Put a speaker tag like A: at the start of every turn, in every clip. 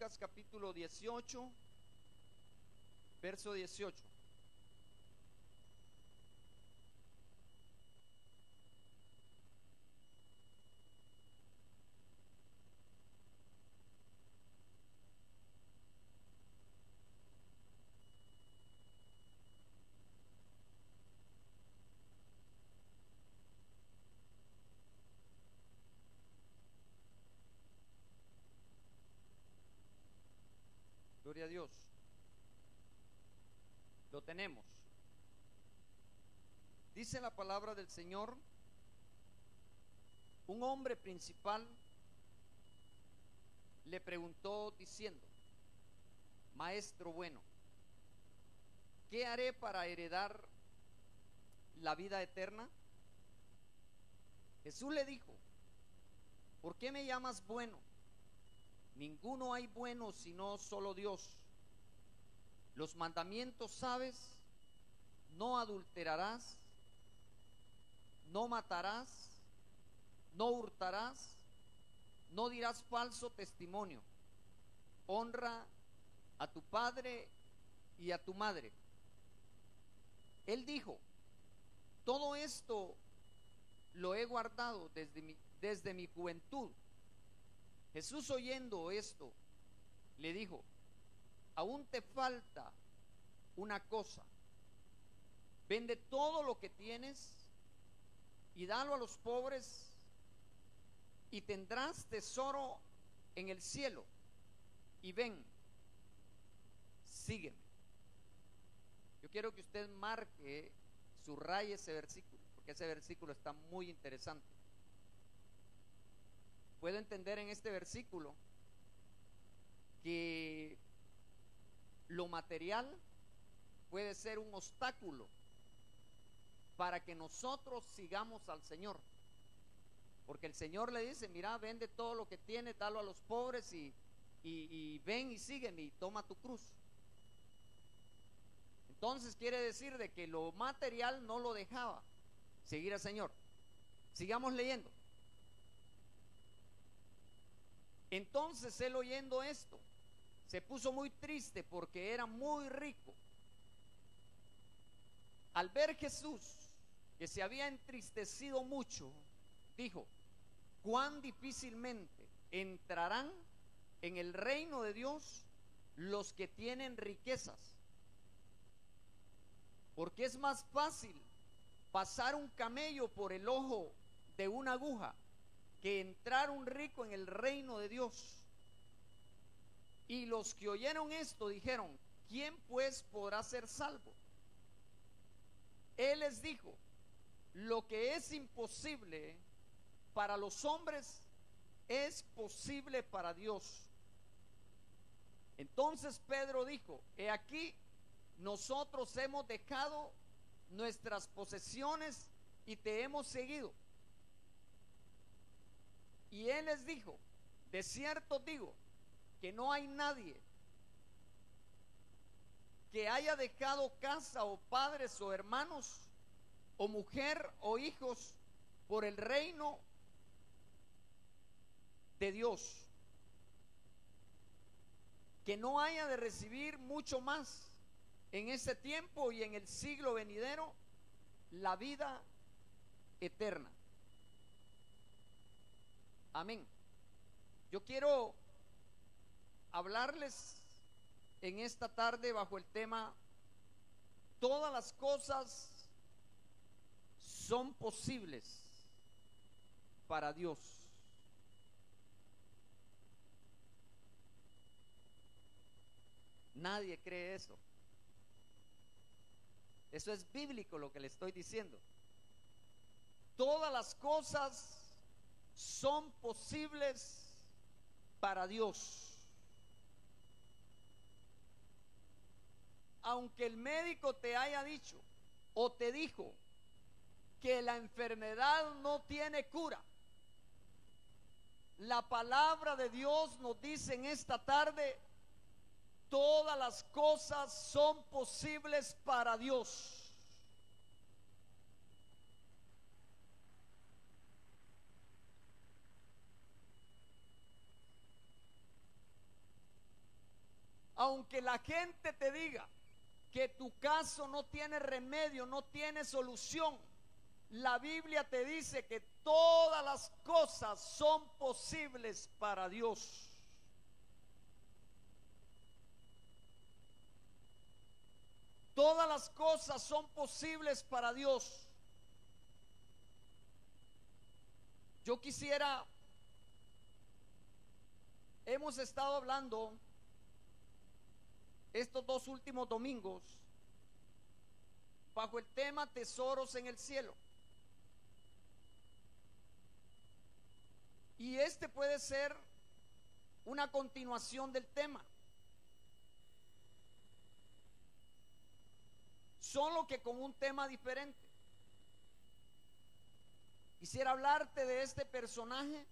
A: Lucas capítulo 18, verso 18. Gloria a Dios. Lo tenemos. Dice la palabra del Señor: un hombre principal le preguntó diciendo: Maestro bueno, ¿qué haré para heredar la vida eterna? Jesús le dijo: ¿por qué me llamas bueno? Ninguno hay bueno sino solo Dios. Los mandamientos sabes: no adulterarás, no matarás, no hurtarás, no dirás falso testimonio, honra a tu padre y a tu madre. Él dijo: todo esto lo he guardado desde mi juventud. Jesús, oyendo esto, le dijo: aún te falta una cosa. Vende todo lo que tienes y dalo a los pobres, y tendrás tesoro en el cielo. Y ven, sígueme. Yo quiero que usted marque, subraye ese versículo, porque ese versículo está muy interesante. Puedo entender en este versículo que lo material puede ser un obstáculo para que nosotros sigamos al Señor, porque el Señor le dice: mira, vende todo lo que tienes, dalo a los pobres y ven y sígueme y toma tu cruz. Entonces quiere decir de que lo material no lo dejaba seguir al Señor. Sigamos leyendo. Entonces él, oyendo esto, se puso muy triste porque era muy rico. Al ver Jesús que se había entristecido mucho, dijo: cuán difícilmente entrarán en el reino de Dios los que tienen riquezas. Porque es más fácil pasar un camello por el ojo de una aguja que entrar un rico en el reino de Dios. Y los que oyeron esto dijeron: ¿quién pues podrá ser salvo? Él les dijo: lo que es imposible para los hombres es posible para Dios. Entonces Pedro dijo: he aquí, nosotros hemos dejado nuestras posesiones y te hemos seguido. Y él les dijo: de cierto digo que no hay nadie que haya dejado casa o padres o hermanos o mujer o hijos por el reino de Dios, que no haya de recibir mucho más en ese tiempo y en el siglo venidero la vida eterna. Amén. Yo quiero hablarles en esta tarde bajo el tema: todas las cosas son posibles para Dios. Nadie cree eso. Eso es bíblico lo que le estoy diciendo. Todas las cosas son posibles para Dios. Aunque el médico te haya dicho o te dijo que la enfermedad no tiene cura, la palabra de Dios nos dice en esta tarde: todas las cosas son posibles para Dios. Aunque la gente te diga que tu caso no tiene remedio, no tiene solución, la Biblia te dice que todas las cosas son posibles para Dios. Todas las cosas son posibles para Dios. Yo quisiera, hemos estado hablando estos 2 últimos domingos bajo el tema tesoros en el cielo. Y este puede ser una continuación del tema, solo que con un tema diferente. Quisiera hablarte de este personaje,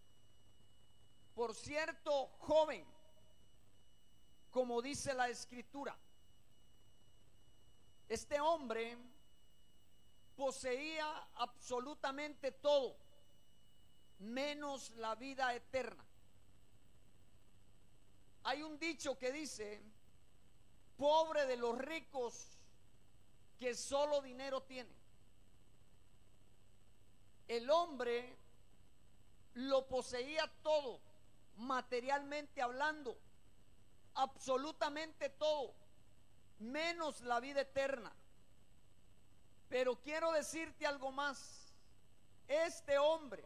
A: por cierto, joven, como dice la Escritura. Este hombre poseía absolutamente todo, menos la vida eterna. Hay un dicho que dice: pobre de los ricos que solo dinero tienen. El hombre lo poseía todo, materialmente hablando, absolutamente todo, menos la vida eterna. Pero quiero decirte algo más. Este hombre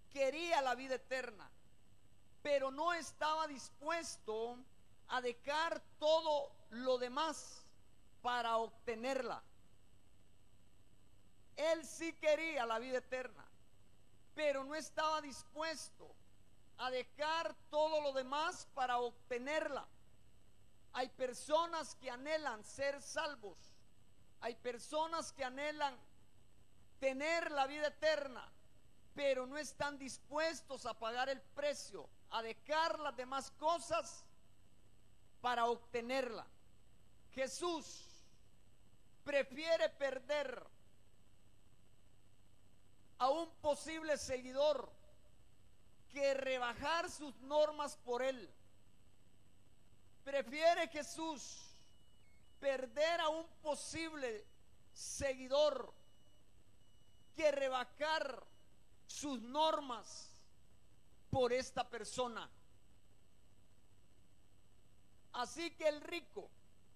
A: quería la vida eterna, pero no estaba dispuesto a dejar todo lo demás para obtenerla. Él sí quería la vida eterna, pero no estaba dispuesto a dejar todo lo demás para obtenerla. Hay personas que anhelan ser salvos, hay personas que anhelan tener la vida eterna, pero no están dispuestos a pagar el precio, a dejar las demás cosas para obtenerla. Jesús prefiere perder a un posible seguidor que rebajar sus normas por él. Prefiere Jesús perder a un posible seguidor que rebajar sus normas por esta persona. Así que el rico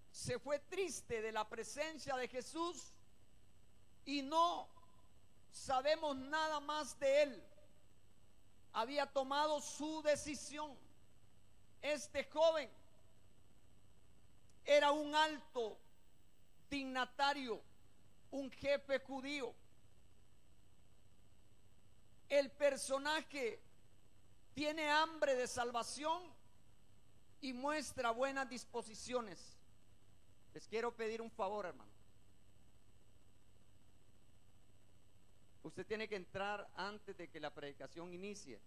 A: se fue triste de la presencia de Jesús y no sabemos nada más de él. Había tomado su decisión. Este joven era un alto dignatario, un jefe judío. El personaje tiene hambre de salvación y muestra buenas disposiciones. Les quiero pedir un favor, hermano. Usted tiene que entrar antes de que la predicación inicie.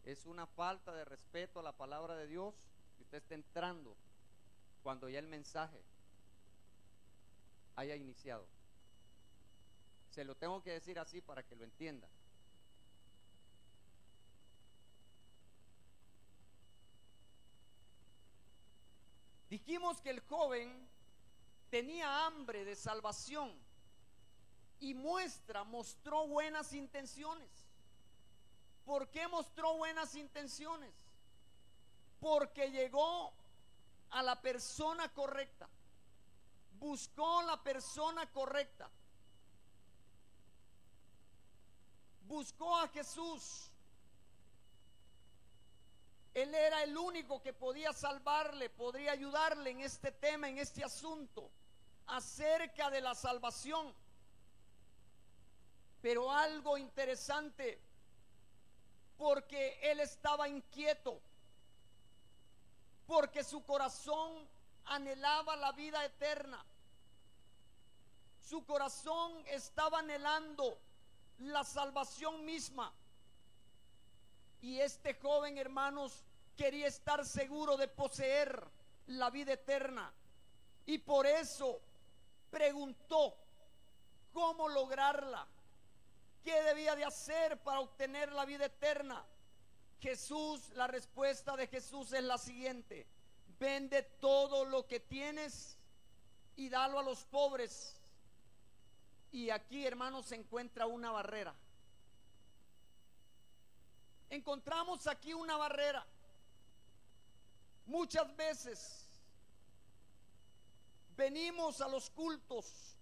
A: Es una falta de respeto a la palabra de Dios que usted esté entrando cuando ya el mensaje haya iniciado. Se lo tengo que decir así para que lo entienda. Dijimos que el joven tenía hambre de salvación y mostró buenas intenciones. ¿Por qué mostró buenas intenciones? Porque llegó a la persona correcta, buscó la persona correcta, buscó a Jesús. Él era el único que podía salvarle, podría ayudarle en este tema, en este asunto acerca de la salvación. Pero algo interesante, porque él estaba inquieto, porque su corazón anhelaba la vida eterna. Su corazón estaba anhelando la salvación misma. Y este joven, hermanos, quería estar seguro de poseer la vida eterna. Y por eso preguntó cómo lograrla, qué debía de hacer para obtener la vida eterna. La respuesta de Jesús es la siguiente: vende todo lo que tienes y dalo a los pobres. Y aquí, hermanos, se encuentra una barrera. Encontramos aquí una barrera. Muchas veces venimos a los cultos,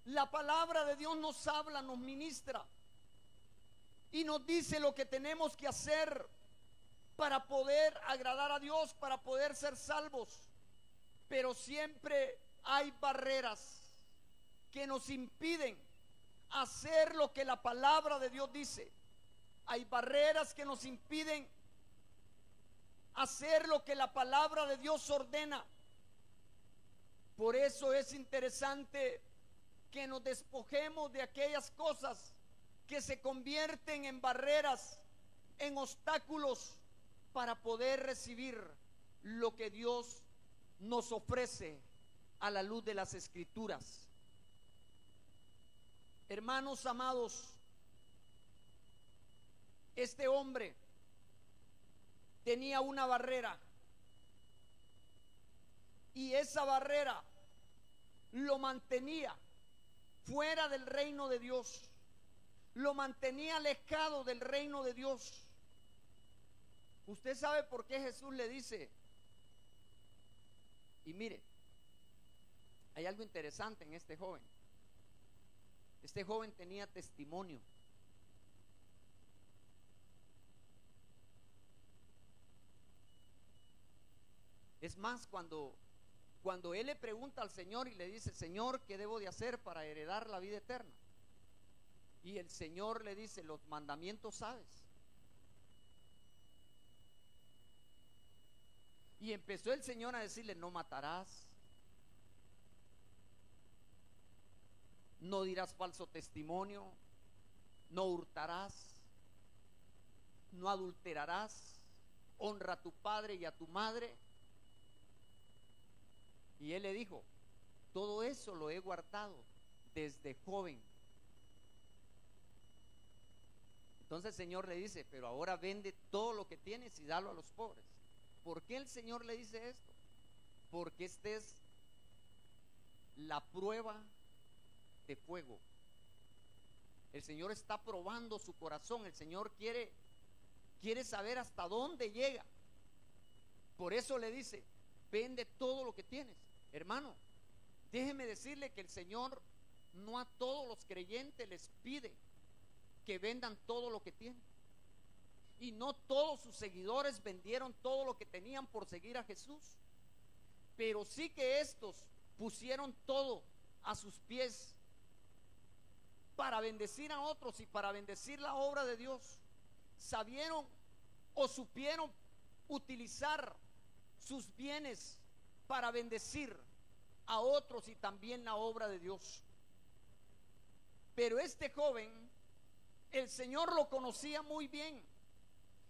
A: la palabra de Dios nos habla, nos ministra y nos dice lo que tenemos que hacer para poder agradar a Dios, para poder ser salvos. Pero siempre hay barreras que nos impiden hacer lo que la palabra de Dios dice. Hay barreras que nos impiden hacer lo que la palabra de Dios ordena. Por eso es interesante que nos despojemos de aquellas cosas que se convierten en barreras, en obstáculos, para poder recibir lo que Dios nos ofrece a la luz de las Escrituras. Hermanos amados, este hombre tenía una barrera, y esa barrera lo mantenía fuera del reino de Dios, lo mantenía alejado del reino de Dios. Usted sabe por qué Jesús le dice, y mire, hay algo interesante en este joven. Este joven tenía testimonio. Es más, cuando él le pregunta al Señor y le dice, Señor, ¿qué debo de hacer para heredar la vida eterna? Y el Señor le dice, los mandamientos sabes. Y empezó el Señor a decirle, no matarás, no dirás falso testimonio, no hurtarás, no adulterarás, honra a tu padre y a tu madre. Y él le dijo, todo eso lo he guardado desde joven. Entonces el Señor le dice, pero ahora vende todo lo que tienes y dalo a los pobres. ¿Por qué el Señor le dice esto? Porque esta es la prueba de fuego. El Señor está probando su corazón. El Señor quiere saber hasta dónde llega. Por eso le dice, vende todo lo que tienes. Hermano, déjeme decirle que el Señor no a todos los creyentes les pide que vendan todo lo que tienen. Y no todos sus seguidores vendieron todo lo que tenían por seguir a Jesús. Pero sí que estos pusieron todo a sus pies para bendecir a otros y para bendecir la obra de Dios. Sabieron o supieron utilizar sus bienes para bendecir a otros y también la obra de Dios. Pero este joven, el Señor lo conocía muy bien,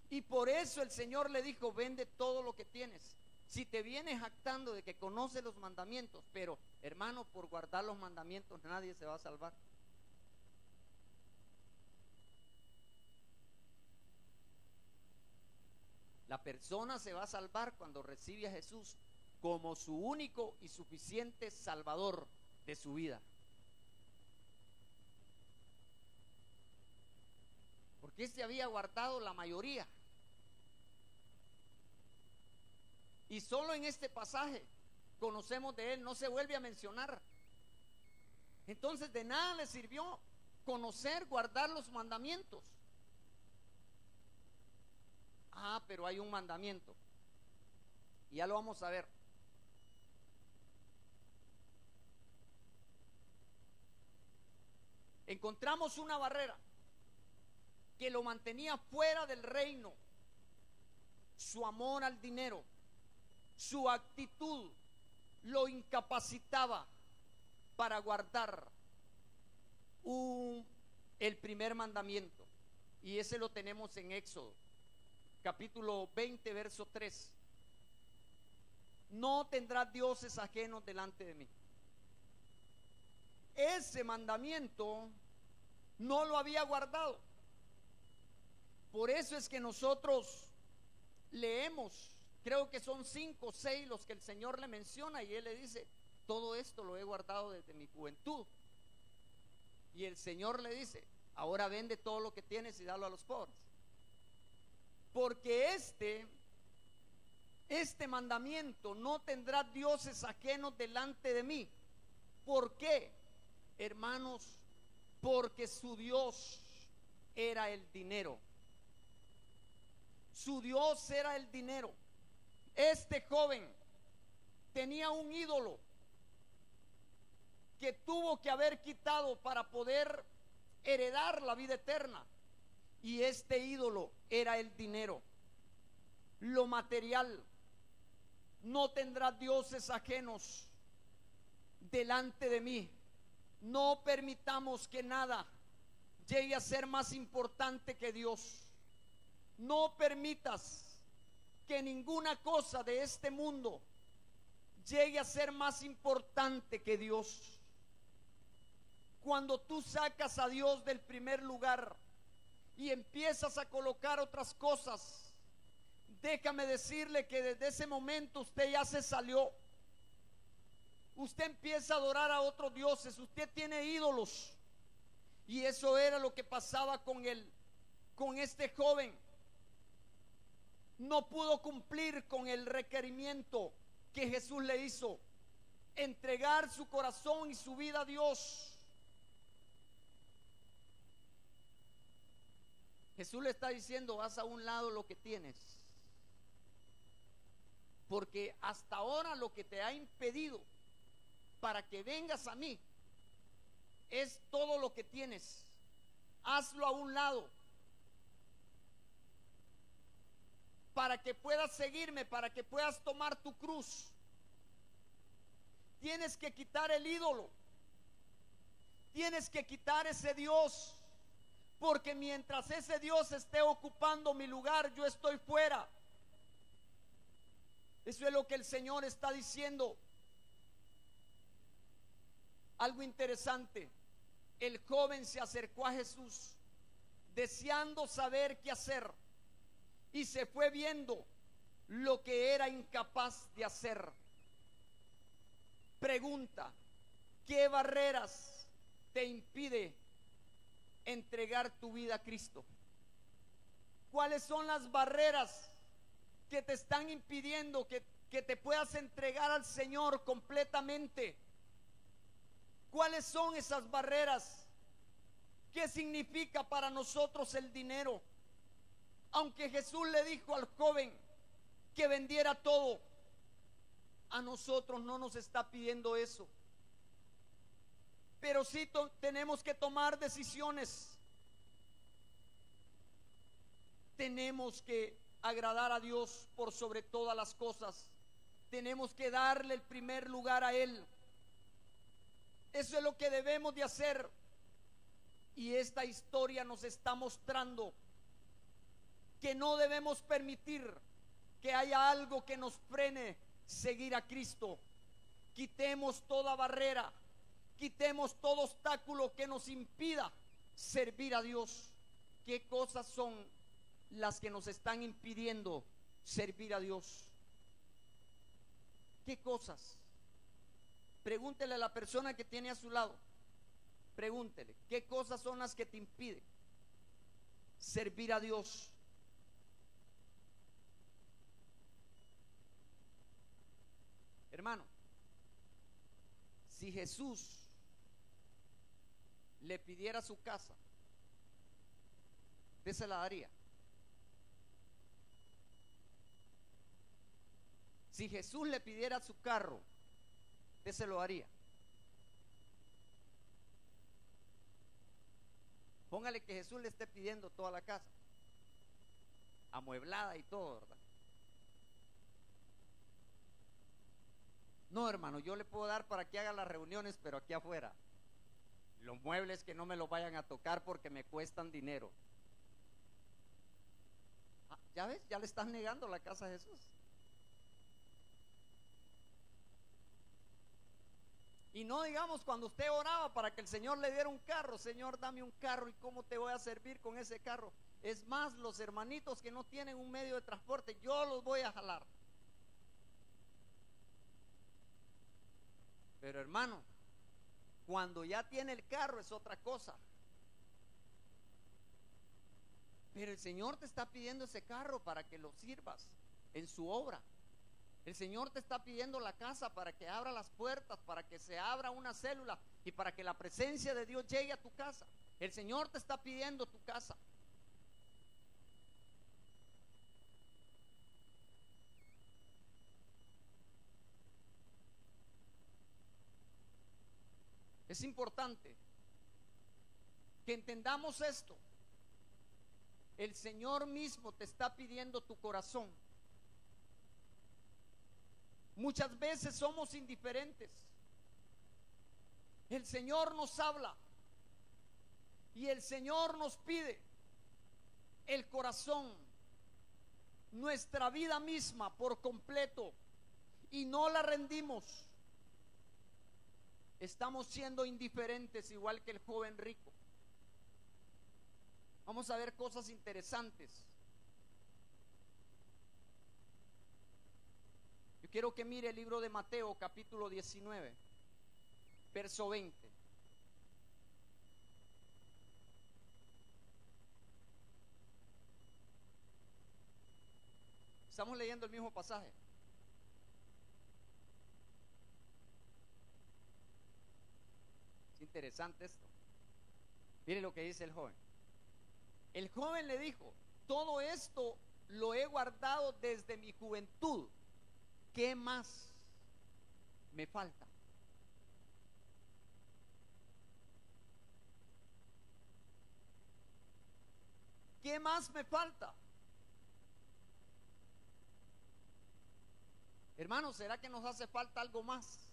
A: y por eso el Señor le dijo, vende todo lo que tienes. Si te vienes jactando de que conoces los mandamientos, pero hermano, por guardar los mandamientos nadie se va a salvar. La persona se va a salvar cuando recibe a Jesús como su único y suficiente Salvador de su vida. Porque este había guardado la mayoría. Y solo en este pasaje conocemos de él, no se vuelve a mencionar. Entonces de nada le sirvió conocer, guardar los mandamientos. Pero hay un mandamiento, y ya lo vamos a ver. Encontramos una barrera que lo mantenía fuera del reino: su amor al dinero, su actitud lo incapacitaba para guardar el primer mandamiento, y ese lo tenemos en Éxodo capítulo 20 verso 3. No tendrás dioses ajenos delante de mí. Ese mandamiento no lo había guardado. Por eso es que nosotros leemos, creo que son 5 o 6 los que el Señor le menciona, y él le dice: todo esto lo he guardado desde mi juventud. Y el Señor le dice: ahora vende todo lo que tienes y dalo a los pobres. Porque este mandamiento: no tendrás dioses ajenos delante de mí. ¿Por qué, hermanos? Porque su Dios era el dinero. Su Dios era el dinero. Este joven tenía un ídolo que tuvo que haber quitado para poder heredar la vida eterna. Y este ídolo era el dinero, lo material. No tendrás dioses ajenos delante de mí. No permitamos que nada llegue a ser más importante que Dios. No permitas que ninguna cosa de este mundo llegue a ser más importante que Dios. Cuando tú sacas a Dios del primer lugar y empiezas a colocar otras cosas, déjame decirle que desde ese momento usted ya se salió. Usted empieza a adorar a otros dioses, usted tiene ídolos. Y eso era lo que pasaba con este joven. No pudo cumplir con el requerimiento que Jesús le hizo: entregar su corazón y su vida a Dios. Jesús le está diciendo: haz a un lado lo que tienes, porque hasta ahora lo que te ha impedido para que vengas a mí es todo lo que tienes. Hazlo a un lado para que puedas seguirme, para que puedas tomar tu cruz. Tienes que quitar el ídolo, tienes que quitar ese Dios, porque mientras ese Dios esté ocupando mi lugar, yo estoy fuera. Eso es lo que el Señor está diciendo. Algo interesante: el joven se acercó a Jesús deseando saber qué hacer, y se fue viendo lo que era incapaz de hacer. Pregunta: ¿qué barreras te impide entregar tu vida a Cristo? ¿Cuáles son las barreras que te están impidiendo que te puedas entregar al Señor completamente? ¿Cuáles son esas barreras? ¿Qué significa para nosotros el dinero? Aunque Jesús le dijo al joven que vendiera todo, a nosotros no nos está pidiendo eso. Pero sí tenemos que tomar decisiones. Tenemos que agradar a Dios por sobre todas las cosas. Tenemos que darle el primer lugar a Él. Eso es lo que debemos de hacer. Y esta historia nos está mostrando que no debemos permitir que haya algo que nos frene seguir a Cristo. Quitemos toda barrera, quitemos todo obstáculo que nos impida servir a Dios. ¿Qué cosas son las que nos están impidiendo servir a Dios? ¿Qué cosas? Pregúntele a la persona que tiene a su lado. Pregúntele: ¿qué cosas son las que te impiden servir a Dios? Hermano, si Jesús le pidiera su casa, ¿usted se la daría? Si Jesús le pidiera su carro, ¿usted se lo haría? Póngale que Jesús le esté pidiendo toda la casa, amueblada y todo, ¿verdad? No, hermano, yo le puedo dar para que haga las reuniones, pero aquí afuera. Los muebles que no me los vayan a tocar porque me cuestan dinero. ¿Ya ves? Ya le estás negando la casa a Jesús. Y no digamos cuando usted oraba para que el Señor le diera un carro: Señor, dame un carro, ¿y cómo te voy a servir con ese carro? Es más, los hermanitos que no tienen un medio de transporte, yo los voy a jalar. Pero hermano, cuando ya tiene el carro es otra cosa. Pero el Señor te está pidiendo ese carro para que lo sirvas en su obra. El Señor te está pidiendo la casa para que abra las puertas, para que se abra una célula y para que la presencia de Dios llegue a tu casa. El Señor te está pidiendo tu casa. Es importante que entendamos esto. El Señor mismo te está pidiendo tu corazón. Muchas veces somos indiferentes. El Señor nos habla y el Señor nos pide el corazón, nuestra vida misma por completo, y no la rendimos. Estamos siendo indiferentes, igual que el joven rico. Vamos a ver cosas interesantes. Yo quiero que mire el libro de Mateo, capítulo 19, verso 20. Estamos leyendo el mismo pasaje. Es interesante esto. Mire lo que dice el joven. El joven le dijo: todo esto lo he guardado desde mi juventud. ¿Qué más me falta? ¿Qué más me falta? Hermanos, ¿será que nos hace falta algo más?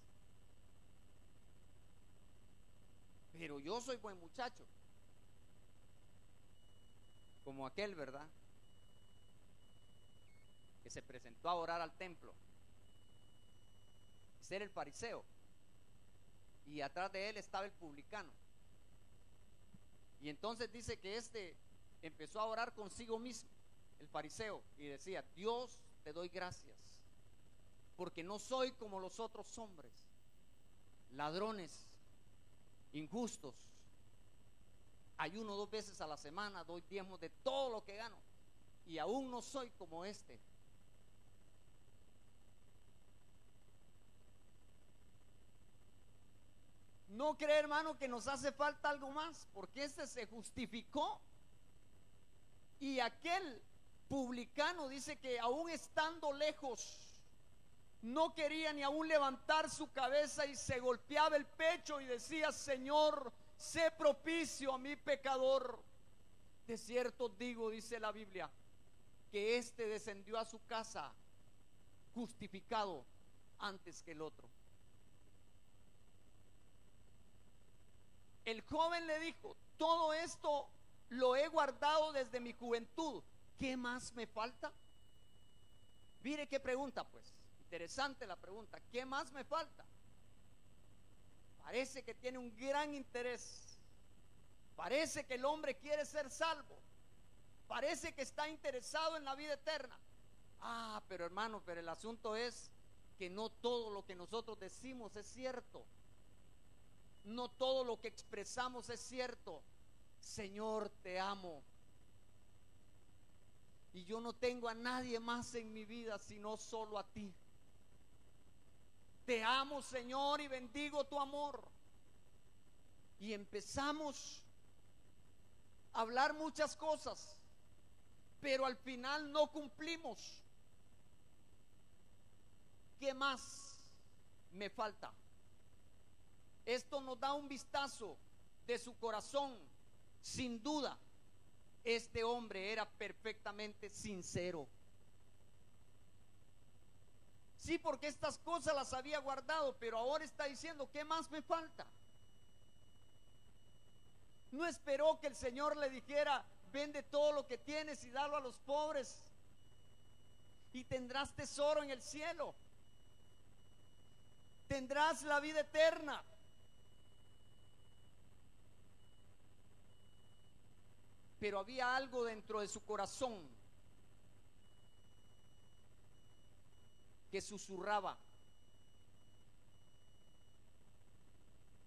A: Pero yo soy buen muchacho, como aquel, ¿verdad?, que se presentó a orar al templo. Ese era el fariseo, y atrás de él estaba el publicano. Y entonces dice que este empezó a orar consigo mismo, el fariseo, y decía: Dios, te doy gracias, porque no soy como los otros hombres, ladrones, injustos, ayuno 2 veces a la semana, doy diezmos de todo lo que gano, y aún no soy como este. ¿No cree, hermano, que nos hace falta algo más? Porque este se justificó, y aquel publicano dice que aún estando lejos no quería ni aún levantar su cabeza, y se golpeaba el pecho y decía: Señor, sé propicio a mi pecador. De cierto digo, dice la Biblia, que este descendió a su casa justificado antes que el otro. El joven le dijo: todo esto lo he guardado desde mi juventud. ¿Qué más me falta? Mire qué pregunta, pues. Interesante la pregunta. ¿Qué más me falta? Parece que tiene un gran interés. Parece que el hombre quiere ser salvo. Parece que está interesado en la vida eterna. Pero hermano, pero el asunto es que no todo lo que nosotros decimos es cierto. No todo lo que expresamos es cierto. Señor, te amo, y yo no tengo a nadie más en mi vida sino solo a ti. Te amo, Señor, y bendigo tu amor. Y empezamos a hablar muchas cosas, pero al final no cumplimos. ¿Qué más me falta? Esto nos da un vistazo de su corazón. Sin duda, este hombre era perfectamente sincero. Sí, porque estas cosas las había guardado, pero ahora está diciendo: ¿qué más me falta? No esperó que el Señor le dijera: vende todo lo que tienes y dalo a los pobres, y tendrás tesoro en el cielo, tendrás la vida eterna. pero había algo dentro de su corazón que susurraba.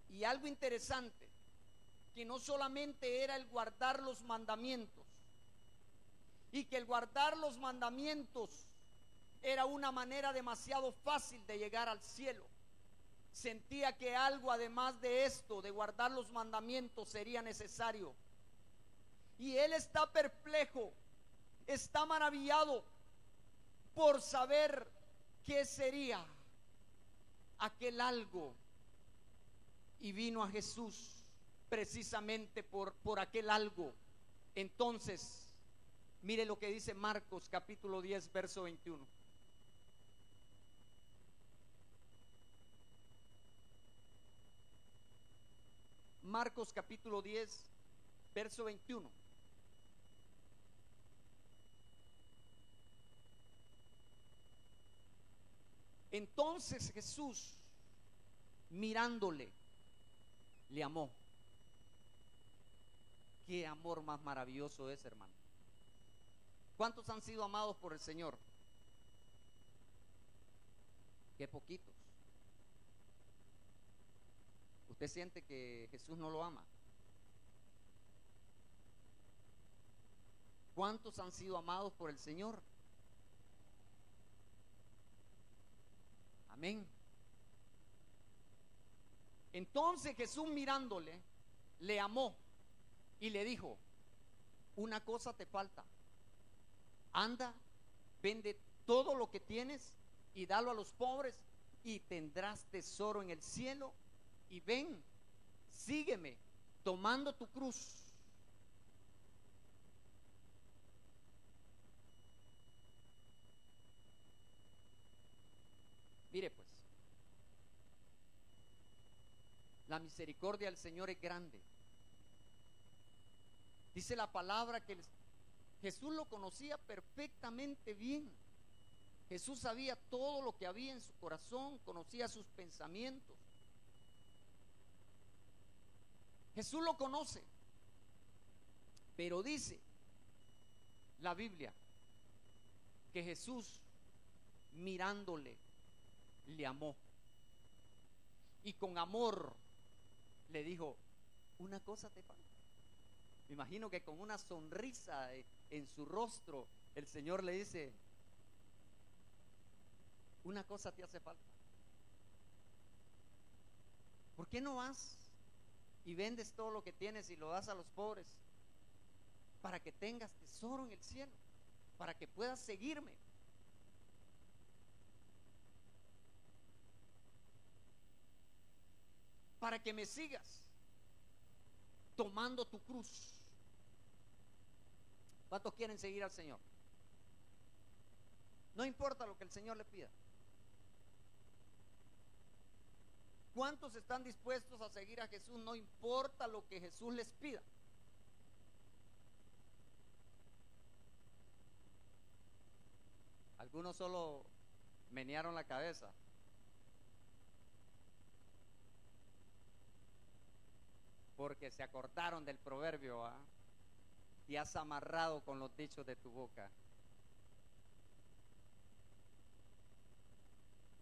A: Y algo interesante, que no solamente era el guardar los mandamientos, y que el guardar los mandamientos era una manera demasiado fácil de llegar al cielo. Sentía que algo además de esto, de guardar los mandamientos, sería necesario. Y él está perplejo, está maravillado por saber qué sería aquel algo. Y vino a Jesús precisamente por aquel algo. Entonces, mire lo que dice Marcos capítulo 10, verso 21. Marcos capítulo 10, verso 21. Entonces Jesús, mirándole, le amó. Qué amor más maravilloso es, hermano. ¿Cuántos han sido amados por el Señor? Qué poquitos. ¿Usted siente que Jesús no lo ama? ¿Cuántos han sido amados por el Señor? Amén. Entonces Jesús, mirándole, le amó y le dijo: una cosa te falta. Anda, vende todo lo que tienes y dalo a los pobres, y tendrás tesoro en el cielo. Y ven, sígueme, tomando tu cruz. Mire pues, la misericordia del Señor es grande. Dice la palabra que Jesús lo conocía perfectamente bien. Jesús sabía todo lo que había en su corazón, conocía sus pensamientos. Jesús lo conoce, pero dice la Biblia que Jesús, mirándole, le amó, y con amor le dijo: una cosa te falta. Me imagino que con una sonrisa en su rostro el Señor le dice: una cosa te hace falta. ¿Por qué no vas y vendes todo lo que tienes y lo das a los pobres, para que tengas tesoro en el cielo, para que puedas seguirme? Para que me sigas tomando tu cruz. ¿Cuántos quieren seguir al Señor? No importa lo que el Señor le pida. ¿Cuántos están dispuestos a seguir a Jesús? No importa lo que Jesús les pida. Algunos solo menearon la cabeza. Porque se acordaron del proverbio, ¿ah? Y has amarrado con los dichos de tu boca.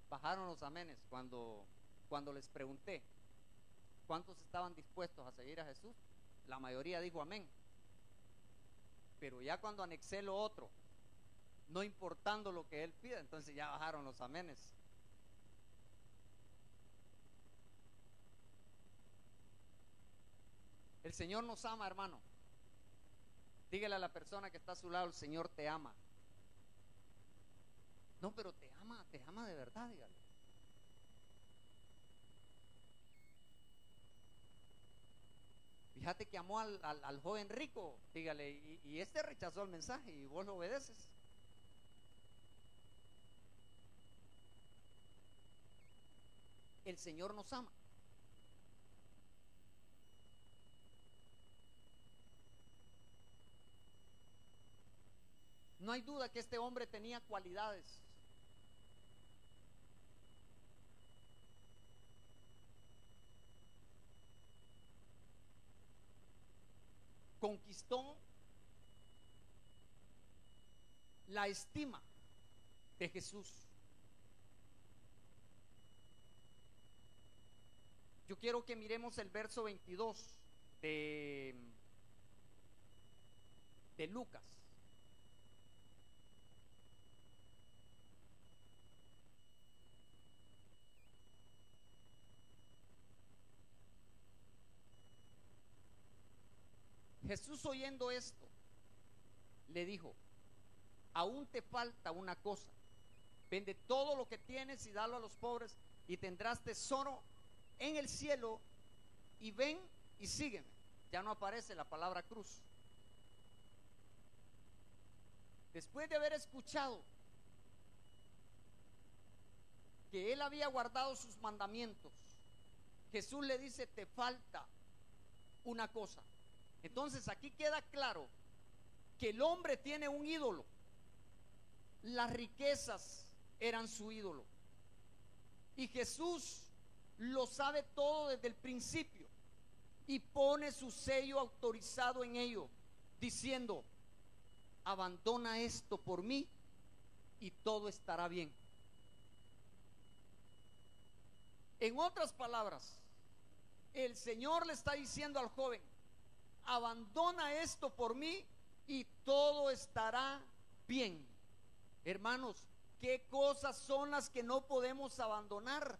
A: Bajaron los amenes cuando les pregunté cuántos estaban dispuestos a seguir a Jesús. La mayoría dijo amén. Pero ya cuando anexé lo otro, no importando lo que él pida, entonces ya bajaron los amenes. El Señor nos ama, hermano. Dígale a la persona que está a su lado: el Señor te ama. No, pero te ama de verdad, dígale. Fíjate que amó al joven rico, dígale, y este rechazó el mensaje y vos lo obedeces. El Señor nos ama. No hay duda que este hombre tenía cualidades. Conquistó la estima de Jesús. Yo quiero que miremos el verso 22 de Lucas. Jesús, oyendo esto, le dijo: aún te falta una cosa. Vende todo lo que tienes y dalo a los pobres, y tendrás tesoro en el cielo, y ven y sígueme. Ya no aparece la palabra cruz. Después de haber escuchado que él había guardado sus mandamientos, Jesús le dice: te falta una cosa. Entonces aquí queda claro que el hombre tiene un ídolo. Las riquezas eran su ídolo, y Jesús lo sabe todo desde el principio y pone su sello autorizado en ello, diciendo: abandona esto por mí y todo estará bien. En otras palabras, el Señor le está diciendo al joven: abandona esto por mí y todo estará bien. Hermanos, ¿qué cosas son las que no podemos abandonar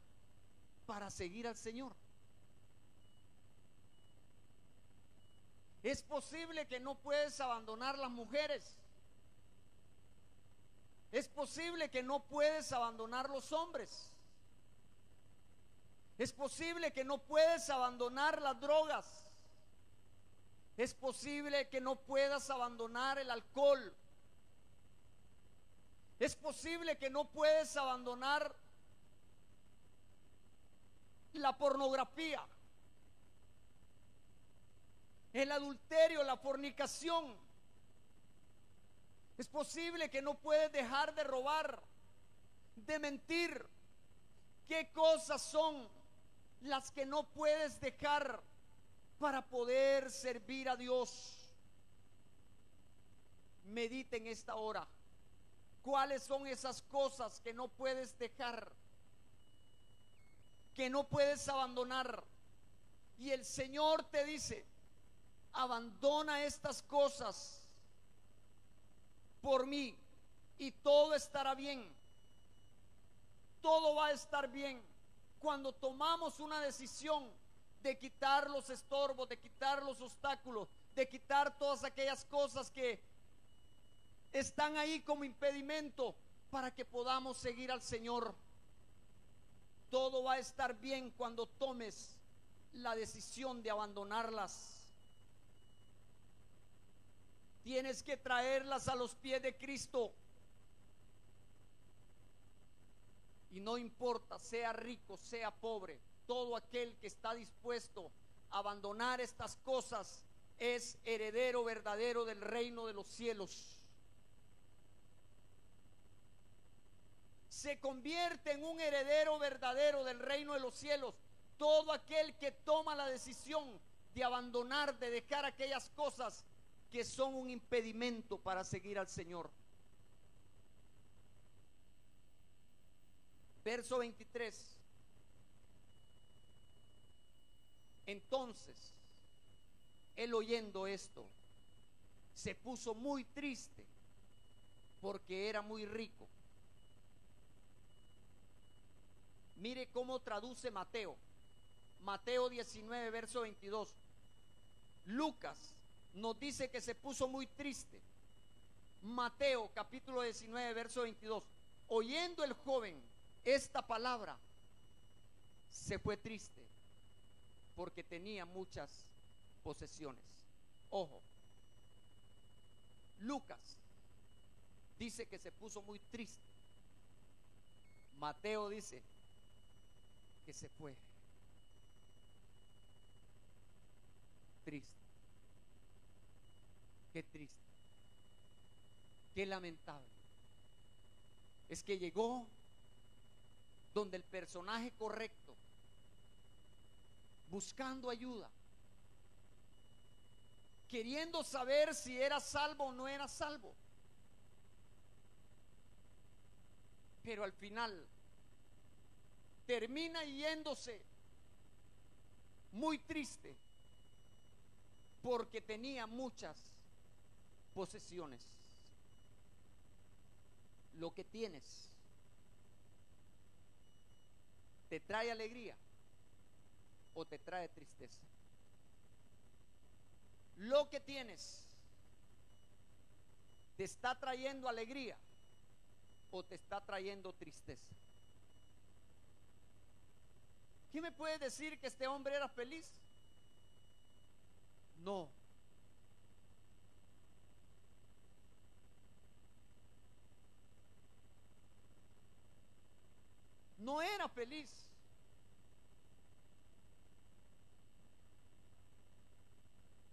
A: para seguir al Señor? Es posible que no puedes abandonar las mujeres. Es posible que no puedes abandonar los hombres. Es posible que no puedes abandonar las drogas. Es posible que no puedas abandonar el alcohol. Es posible que no puedes abandonar la pornografía, el adulterio, la fornicación. Es posible que no puedes dejar de robar, de mentir. ¿Qué cosas son las que no puedes dejar para poder servir a Dios? Medita en esta hora. ¿Cuáles son esas cosas que no puedes dejar, que no puedes abandonar? Y el Señor te dice: abandona estas cosas por mí y todo estará bien. Todo va a estar bien cuando tomamos una decisión de quitar los estorbos, de quitar los obstáculos, de quitar todas aquellas cosas que están ahí como impedimento para que podamos seguir al Señor. Todo va a estar bien cuando tomes la decisión de abandonarlas. Tienes que traerlas a los pies de Cristo. Y no importa, sea rico, sea pobre, todo aquel que está dispuesto a abandonar estas cosas es heredero verdadero del reino de los cielos. Se convierte en un heredero verdadero del reino de los cielos todo aquel que toma la decisión de abandonar, de dejar aquellas cosas que son un impedimento para seguir al Señor. Verso 23. Entonces, él, oyendo esto, se puso muy triste porque era muy rico. Mire cómo traduce Mateo. Mateo 19, verso 22. Lucas nos dice que se puso muy triste. Mateo capítulo 19, verso 22. Oyendo el joven esta palabra, se fue triste porque tenía muchas posesiones. Ojo, Lucas dice que se puso muy triste. Mateo dice que se fue triste. Qué triste, qué lamentable. Es que llegó donde el personaje correcto, buscando ayuda, queriendo saber si era salvo o no era salvo. pero al final termina yéndose muy triste porque tenía muchas posesiones. Lo que tienes te trae alegría o te trae tristeza. Lo que tienes te está trayendo alegría o te está trayendo tristeza. ¿Quién me puede decir que este hombre era feliz? No. No era feliz.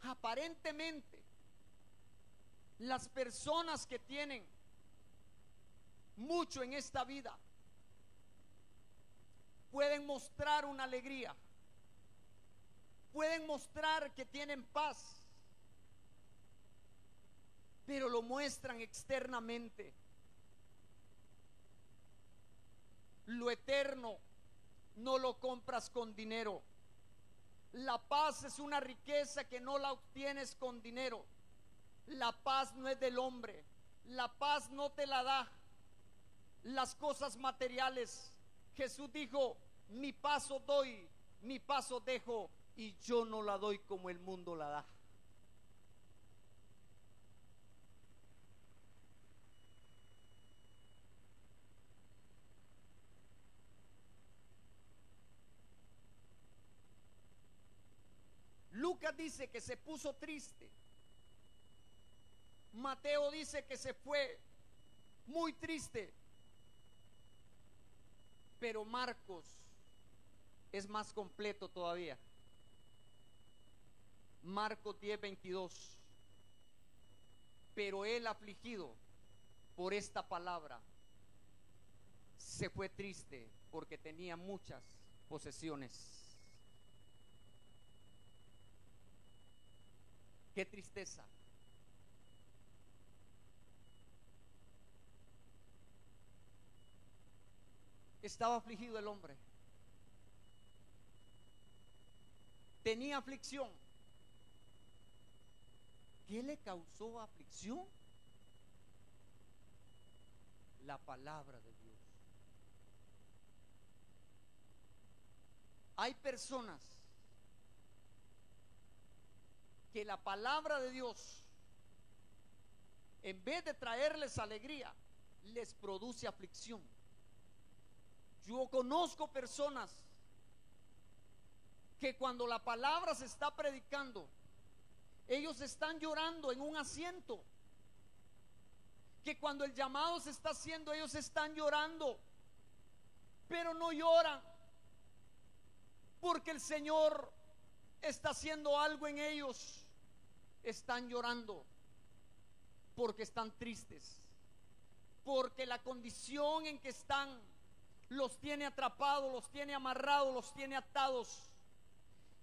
A: Aparentemente, las personas que tienen mucho en esta vida pueden mostrar una alegría, pueden mostrar que tienen paz, pero lo muestran externamente. Lo eterno no lo compras con dinero. La paz es una riqueza que no la obtienes con dinero. La paz no es del hombre. La paz no te la da las cosas materiales. Jesús dijo: mi paz os doy, mi paz os dejo, y yo no la doy como el mundo la da. Lucas dice que se puso triste. Mateo dice que se fue muy triste. Pero Marcos es más completo todavía. Marcos 10:22. Pero él, afligido por esta palabra, se fue triste porque tenía muchas posesiones. Qué tristeza. Estaba afligido el hombre. Tenía aflicción. ¿Qué le causó aflicción? La palabra de Dios. Hay personas que la palabra de Dios, en vez de traerles alegría, les produce aflicción. Yo conozco personas que cuando la palabra se está predicando, ellos están llorando en un asiento. Que cuando el llamado se está haciendo, ellos están llorando, pero no lloran porque el Señor está haciendo algo en ellos. Están llorando porque están tristes, porque la condición en que están los tiene atrapados, los tiene amarrados, los tiene atados.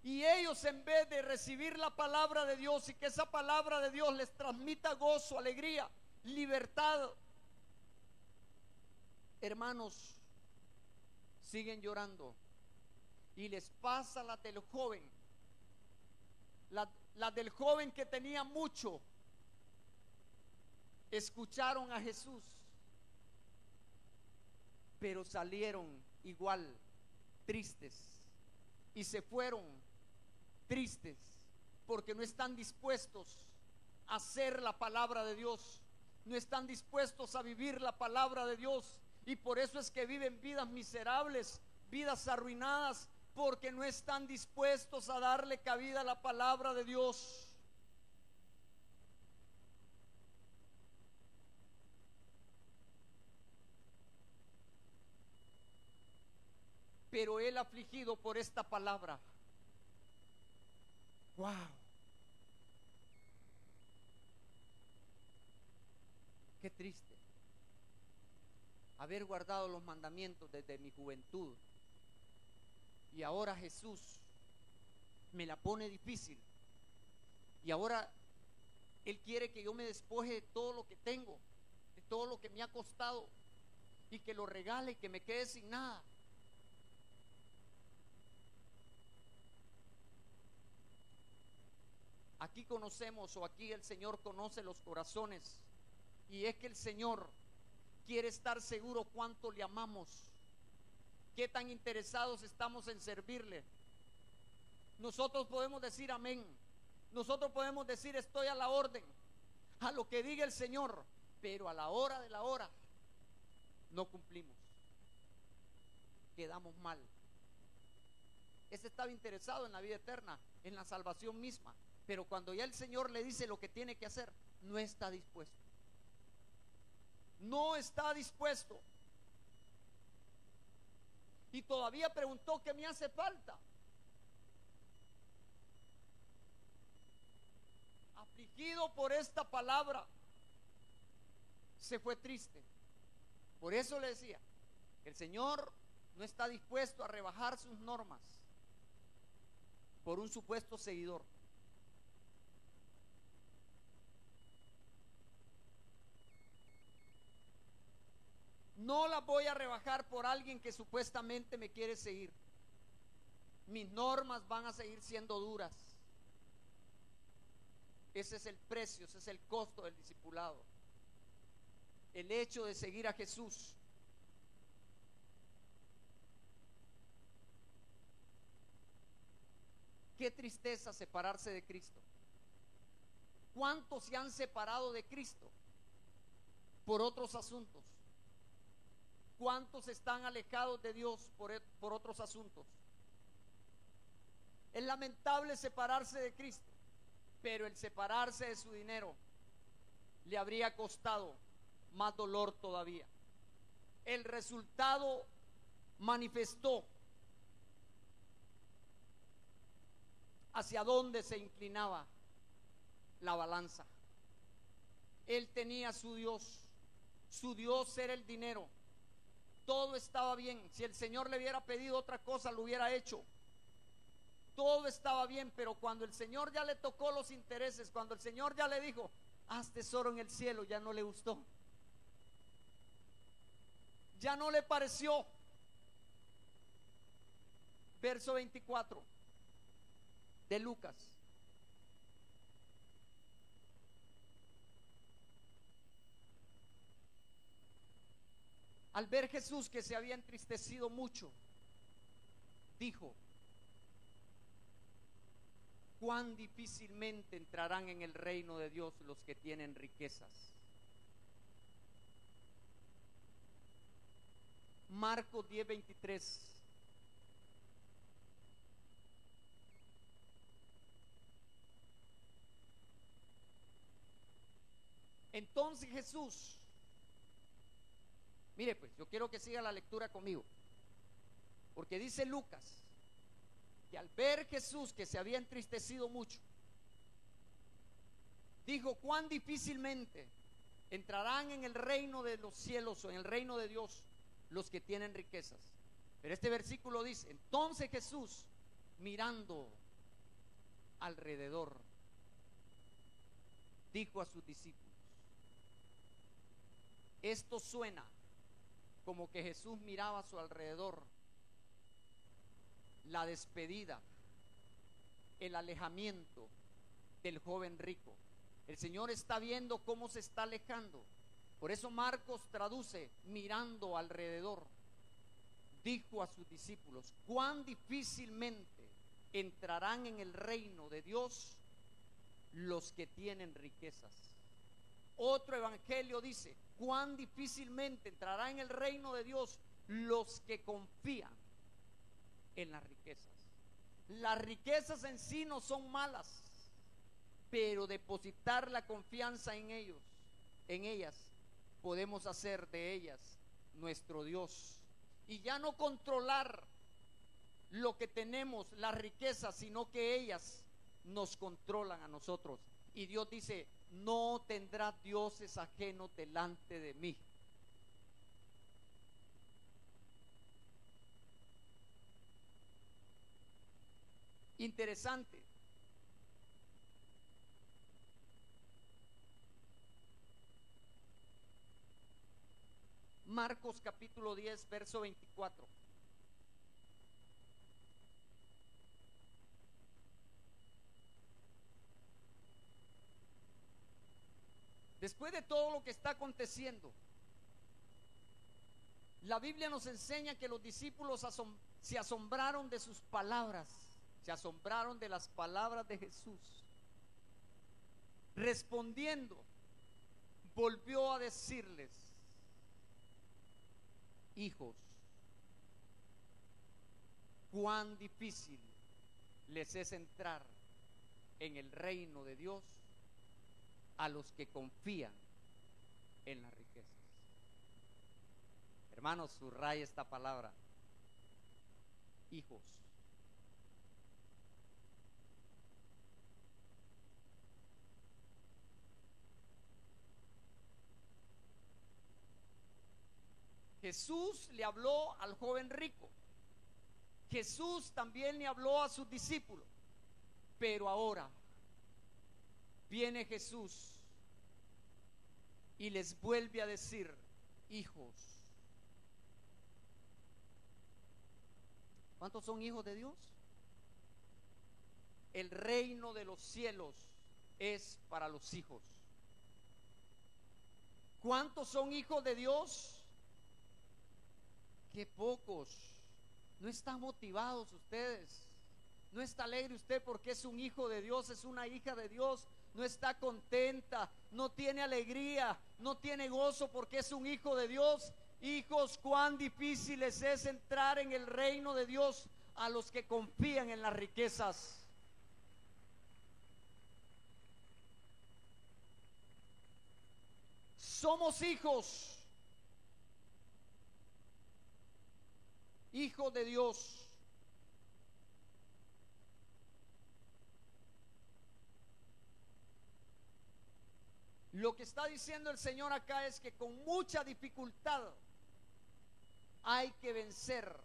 A: Y ellos, en vez de recibir la palabra de Dios y que esa palabra de Dios les transmita gozo, alegría, libertad, hermanos, siguen llorando. Y les pasa la del joven, la del joven que tenía mucho. Escucharon a Jesús, pero salieron igual tristes y se fueron tristes porque no están dispuestos a hacer la palabra de Dios, no están dispuestos a vivir la palabra de Dios, y por eso es que viven vidas miserables, vidas arruinadas, porque no están dispuestos a darle cabida a la palabra de Dios. Pero él, afligido por esta palabra, wow, qué triste haber guardado los mandamientos desde mi juventud, y ahora Jesús me la pone difícil, y ahora Él quiere que yo me despoje de todo lo que tengo, de todo lo que me ha costado, y que lo regale y que me quede sin nada. Aquí conocemos, o aquí el Señor conoce los corazones, y es que el Señor quiere estar seguro cuánto le amamos, qué tan interesados estamos en servirle. Nosotros podemos decir amén, nosotros podemos decir estoy a la orden, a lo que diga el Señor, pero a la hora de la hora no cumplimos, quedamos mal. Ese estaba interesado en la vida eterna, en la salvación misma, pero cuando ya el Señor le dice lo que tiene que hacer, no está dispuesto. No está dispuesto. Y todavía preguntó: ¿qué me hace falta? Afligido por esta palabra, se fue triste. Por eso le decía, el Señor no está dispuesto a rebajar sus normas por un supuesto seguidor. No las voy a rebajar por alguien que supuestamente me quiere seguir. Mis normas van a seguir siendo duras. Ese es el precio, ese es el costo del discipulado. El hecho de seguir a Jesús. Qué tristeza separarse de Cristo. ¿Cuántos se han separado de Cristo por otros asuntos? ¿Cuántos están alejados de Dios por otros asuntos? Es lamentable separarse de Cristo, pero el separarse de su dinero le habría costado más dolor todavía. El resultado manifestó hacia dónde se inclinaba la balanza. Él tenía su Dios era el dinero. Todo estaba bien. Si el Señor le hubiera pedido otra cosa, lo hubiera hecho. Todo estaba bien, pero cuando el Señor ya le tocó los intereses, cuando el Señor ya le dijo: haz tesoro en el cielo, ya no le gustó. Ya no le pareció. Verso 24 de Lucas. Al ver Jesús que se había entristecido mucho, dijo: cuán difícilmente entrarán en el reino de Dios los que tienen riquezas. Marcos 10:23. Entonces Jesús, mire pues, yo quiero que siga la lectura conmigo, porque dice Lucas que al ver Jesús que se había entristecido mucho, dijo: cuán difícilmente entrarán en el reino de los cielos o en el reino de Dios los que tienen riquezas. Pero este versículo dice: entonces Jesús, mirando alrededor, dijo a sus discípulos. Esto suena como que Jesús miraba a su alrededor la despedida, el alejamiento del joven rico. El Señor está viendo cómo se está alejando. Por eso Marcos traduce mirando alrededor. Dijo a sus discípulos: cuán difícilmente entrarán en el reino de Dios los que tienen riquezas. Otro evangelio dice: cuán difícilmente entrará en el reino de Dios los que confían en las riquezas. Las riquezas en sí no son malas, pero depositar la confianza en ellas, podemos hacer de ellas nuestro Dios y ya no controlar lo que tenemos, las riquezas, sino que ellas nos controlan a nosotros. Y Dios dice: no tendrá dioses ajenos delante de mí. Interesante. Marcos capítulo 10, verso 24. Después de todo lo que está aconteciendo, la Biblia nos enseña que los discípulos se asombraron de sus palabras, se asombraron de las palabras de Jesús. Respondiendo, volvió a decirles: hijos, cuán difícil les es entrar en el reino de Dios a los que confían en las riquezas. Hermanos, subraya esta palabra: hijos. Jesús le habló al joven rico. Jesús también le habló a sus discípulos. Pero ahora viene Jesús y les vuelve a decir: hijos. ¿Cuántos son hijos de Dios? El reino de los cielos es para los hijos. ¿Cuántos son hijos de Dios? Qué pocos. No están motivados ustedes. No está alegre usted porque es un hijo de Dios, es una hija de Dios. No está contenta, no tiene alegría, no tiene gozo porque es un hijo de Dios. Hijos, cuán difícil es entrar en el reino de Dios a los que confían en las riquezas. Somos hijos, hijos de Dios. Lo que está diciendo el Señor acá es que con mucha dificultad hay que vencer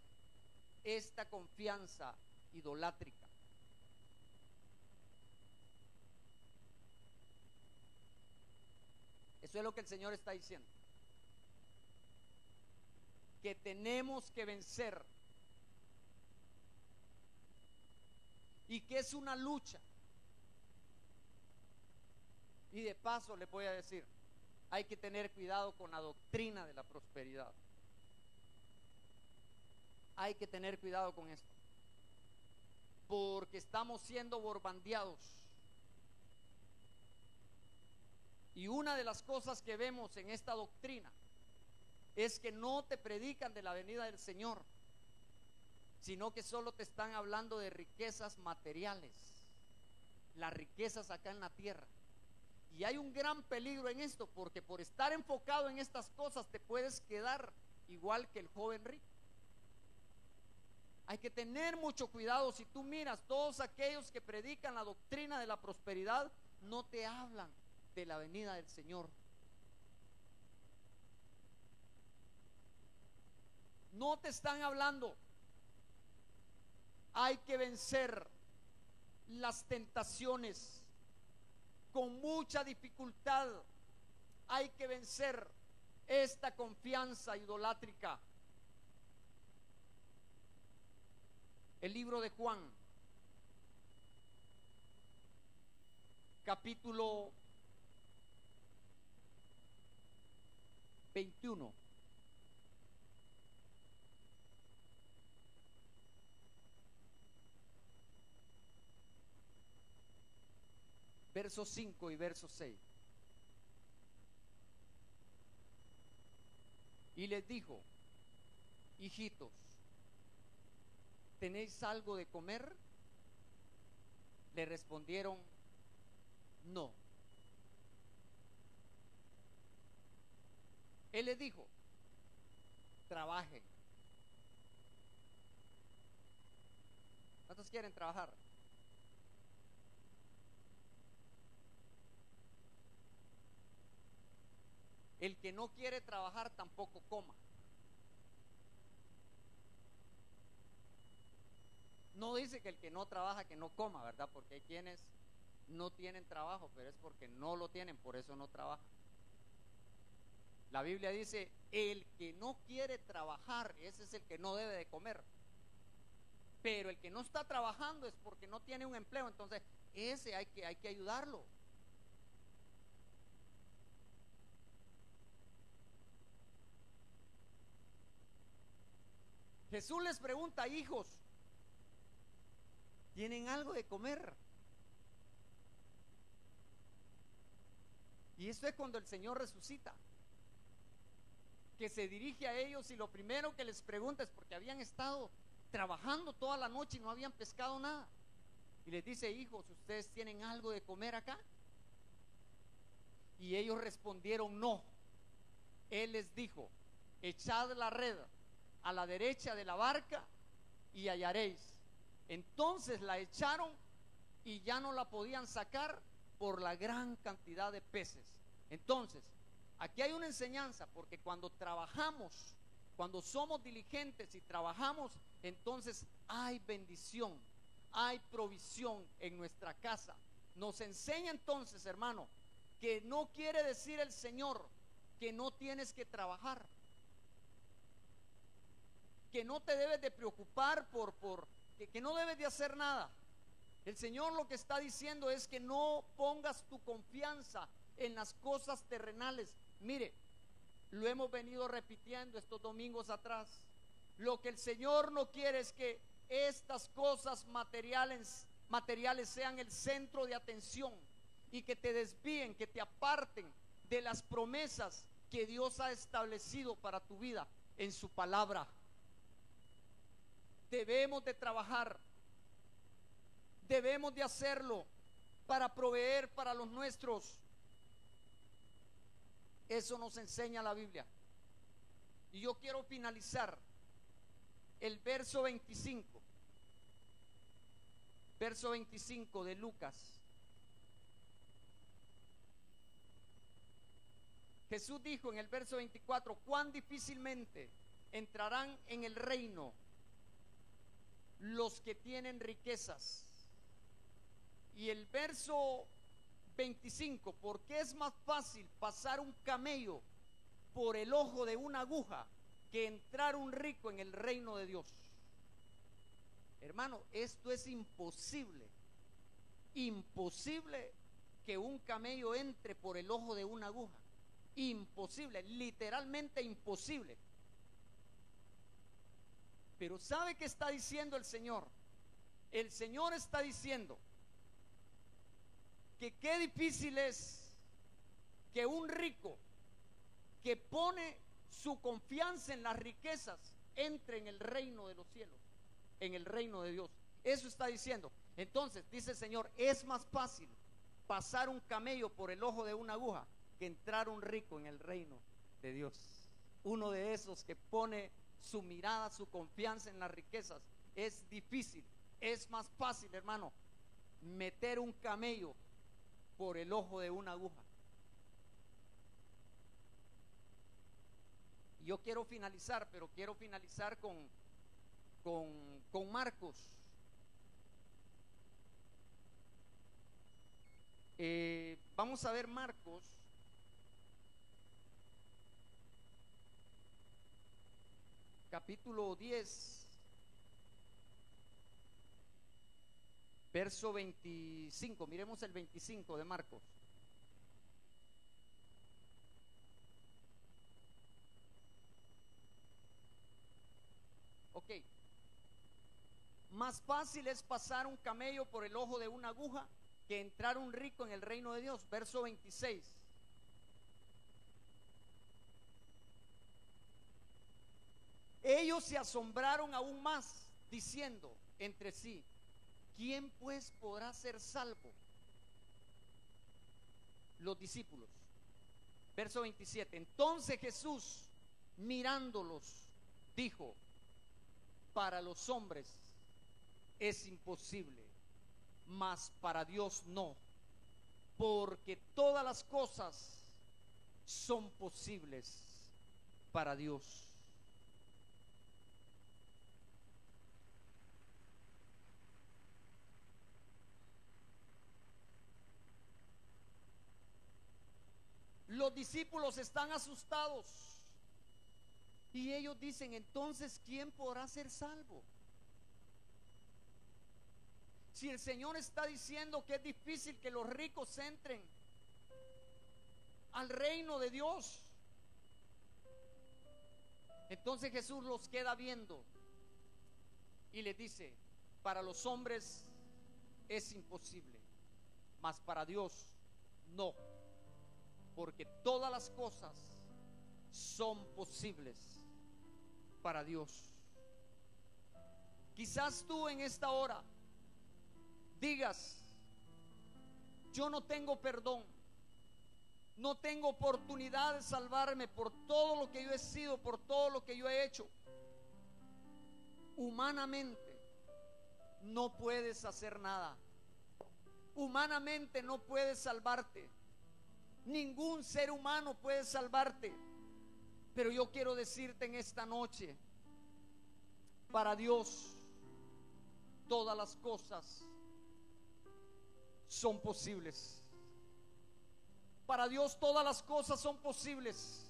A: esta confianza idolátrica. Eso es lo que el Señor está diciendo, que tenemos que vencer, y que es una lucha. Y de paso le voy a decir, hay que tener cuidado con la doctrina de la prosperidad. Hay que tener cuidado con esto, porque estamos siendo borbandeados. Y una de las cosas que vemos en esta doctrina es que no te predican de la venida del Señor, sino que solo te están hablando de riquezas materiales, las riquezas acá en la tierra. Y hay un gran peligro en esto, porque por estar enfocado en estas cosas te puedes quedar igual que el joven rico. Hay que tener mucho cuidado. Si tú miras, todos aquellos que predican la doctrina de la prosperidad no te hablan de la venida del Señor. No te están hablando. Hay que vencer las tentaciones con mucha dificultad. Hay que vencer esta confianza idolátrica. El libro de Juan, capítulo 21. Verso 5 y verso 6. Y les dijo: hijitos, ¿tenéis algo de comer? Le respondieron: no. Él les dijo: trabajen. ¿Cuántos quieren trabajar? El que no quiere trabajar tampoco coma. No dice que el que no trabaja que no coma, ¿verdad? Porque hay quienes no tienen trabajo, pero es porque no lo tienen, por eso no trabajan. La Biblia dice, el que no quiere trabajar, ese es el que no debe de comer. Pero el que no está trabajando es porque no tiene un empleo, entonces ese hay que ayudarlo. Jesús les pregunta: hijos, ¿tienen algo de comer? Y esto es cuando el Señor resucita, que se dirige a ellos y lo primero que les pregunta es porque habían estado trabajando toda la noche y no habían pescado nada. Y les dice: hijos, ¿ustedes tienen algo de comer acá? Y ellos respondieron: no. Él les dijo: echad la red a la derecha de la barca y hallaréis. Entonces la echaron y ya no la podían sacar por la gran cantidad de peces. Entonces, aquí hay una enseñanza, porque cuando trabajamos, cuando somos diligentes y trabajamos, entonces hay bendición, hay provisión en nuestra casa. Nos enseña entonces, hermano, que no quiere decir el Señor que no tienes que trabajar, que no te debes de preocupar que no debes de hacer nada. El Señor lo que está diciendo es que no pongas tu confianza en las cosas terrenales. Mire, lo hemos venido repitiendo estos domingos atrás. Lo que el Señor no quiere es que estas cosas materiales sean el centro de atención y que te desvíen, que te aparten de las promesas que Dios ha establecido para tu vida en su palabra. Debemos de trabajar, debemos de hacerlo para proveer para los nuestros. Eso nos enseña la Biblia. Y yo quiero finalizar el verso 25. Verso 25 de Lucas. Jesús dijo en el verso 24: cuán difícilmente entrarán en el reino los que tienen riquezas. Y el verso 25: porque es más fácil pasar un camello por el ojo de una aguja que entrar un rico en el reino de Dios. Hermano, esto es imposible. Imposible que un camello entre por el ojo de una aguja. Imposible, literalmente imposible. Pero ¿sabe qué está diciendo el Señor? El Señor está diciendo que qué difícil es que un rico que pone su confianza en las riquezas entre en el reino de los cielos, en el reino de Dios. Eso está diciendo. Entonces dice el Señor: es más fácil pasar un camello por el ojo de una aguja que entrar un rico en el reino de Dios. Uno de esos que pone su mirada, su confianza en las riquezas, es difícil. Es más fácil, hermano, meter un camello por el ojo de una aguja. Yo quiero finalizar, pero quiero finalizar con Marcos. Vamos a ver Marcos capítulo 10, verso 25. Miremos el 25 de Marcos. Ok. Más fácil es pasar un camello por el ojo de una aguja que entrar un rico en el reino de Dios. Verso 26. Ellos se asombraron aún más, diciendo entre sí: ¿quién pues podrá ser salvo? Los discípulos. Verso 27. Entonces Jesús, mirándolos, dijo: para los hombres es imposible, mas para Dios no, porque todas las cosas son posibles para Dios. Los los discípulos están asustados. Y ellos dicen, entonces, ¿quién podrá ser salvo? Si el Señor está diciendo que es difícil que los ricos entren al reino de Dios. Entonces Jesús los queda viendo y les dice, para los hombres es imposible, mas para Dios no, porque todas las cosas son posibles para Dios. Quizás tú en esta hora digas, yo no tengo perdón, no tengo oportunidad de salvarme por todo lo que yo he sido, por todo lo que yo he hecho. Humanamente no puedes hacer nada. Humanamente no puedes salvarte. Ningún ser humano puede salvarte. Pero yo quiero decirte en esta noche, para Dios todas las cosas son posibles. Para Dios todas las cosas son posibles.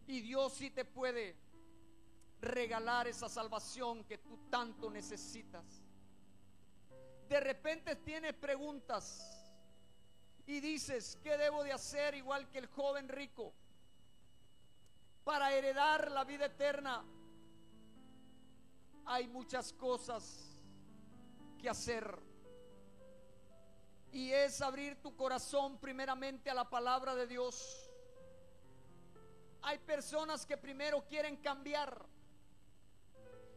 A: Y Dios sí te puede regalar esa salvación que tú tanto necesitas. De repente tienes preguntas y dices, ¿qué debo de hacer igual que el joven rico para heredar la vida eterna? Hay muchas cosas que hacer. Y es abrir tu corazón primeramente a la palabra de Dios. Hay personas que primero quieren cambiar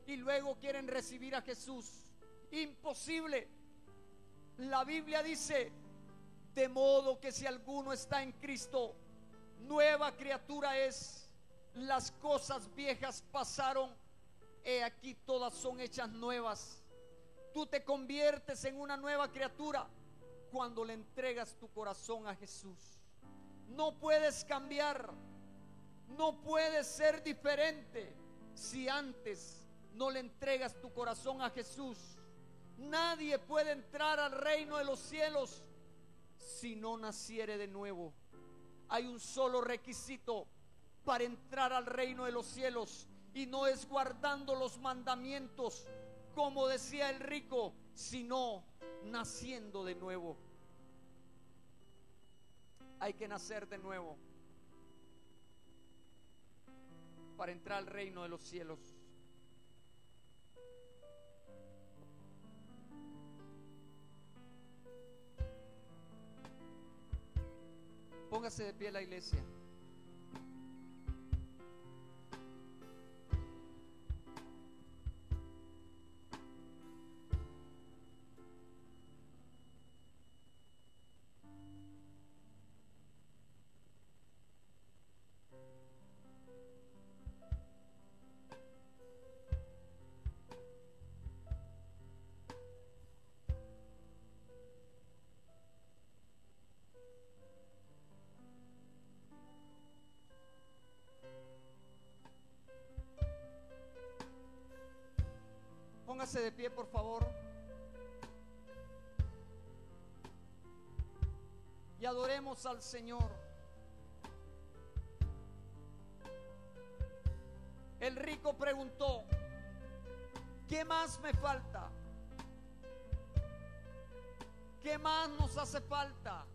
A: y luego quieren recibir a Jesús. Imposible. La Biblia dice, de modo que si alguno está en Cristo, nueva criatura es. Las cosas viejas pasaron, he aquí todas son hechas nuevas. Tú te conviertes en una nueva criatura cuando le entregas tu corazón a Jesús. No puedes cambiar, no puedes ser diferente si antes no le entregas tu corazón a Jesús. Nadie puede entrar al reino de los cielos si no naciere de nuevo. Hay un solo requisito para entrar al reino de los cielos, y no es guardando los mandamientos, como decía el rico, sino naciendo de nuevo. Hay que nacer de nuevo para entrar al reino de los cielos. Póngase de pie la iglesia. Póngase de pie, por favor, y adoremos al Señor. El rico preguntó, ¿qué más me falta? ¿Qué más nos hace falta?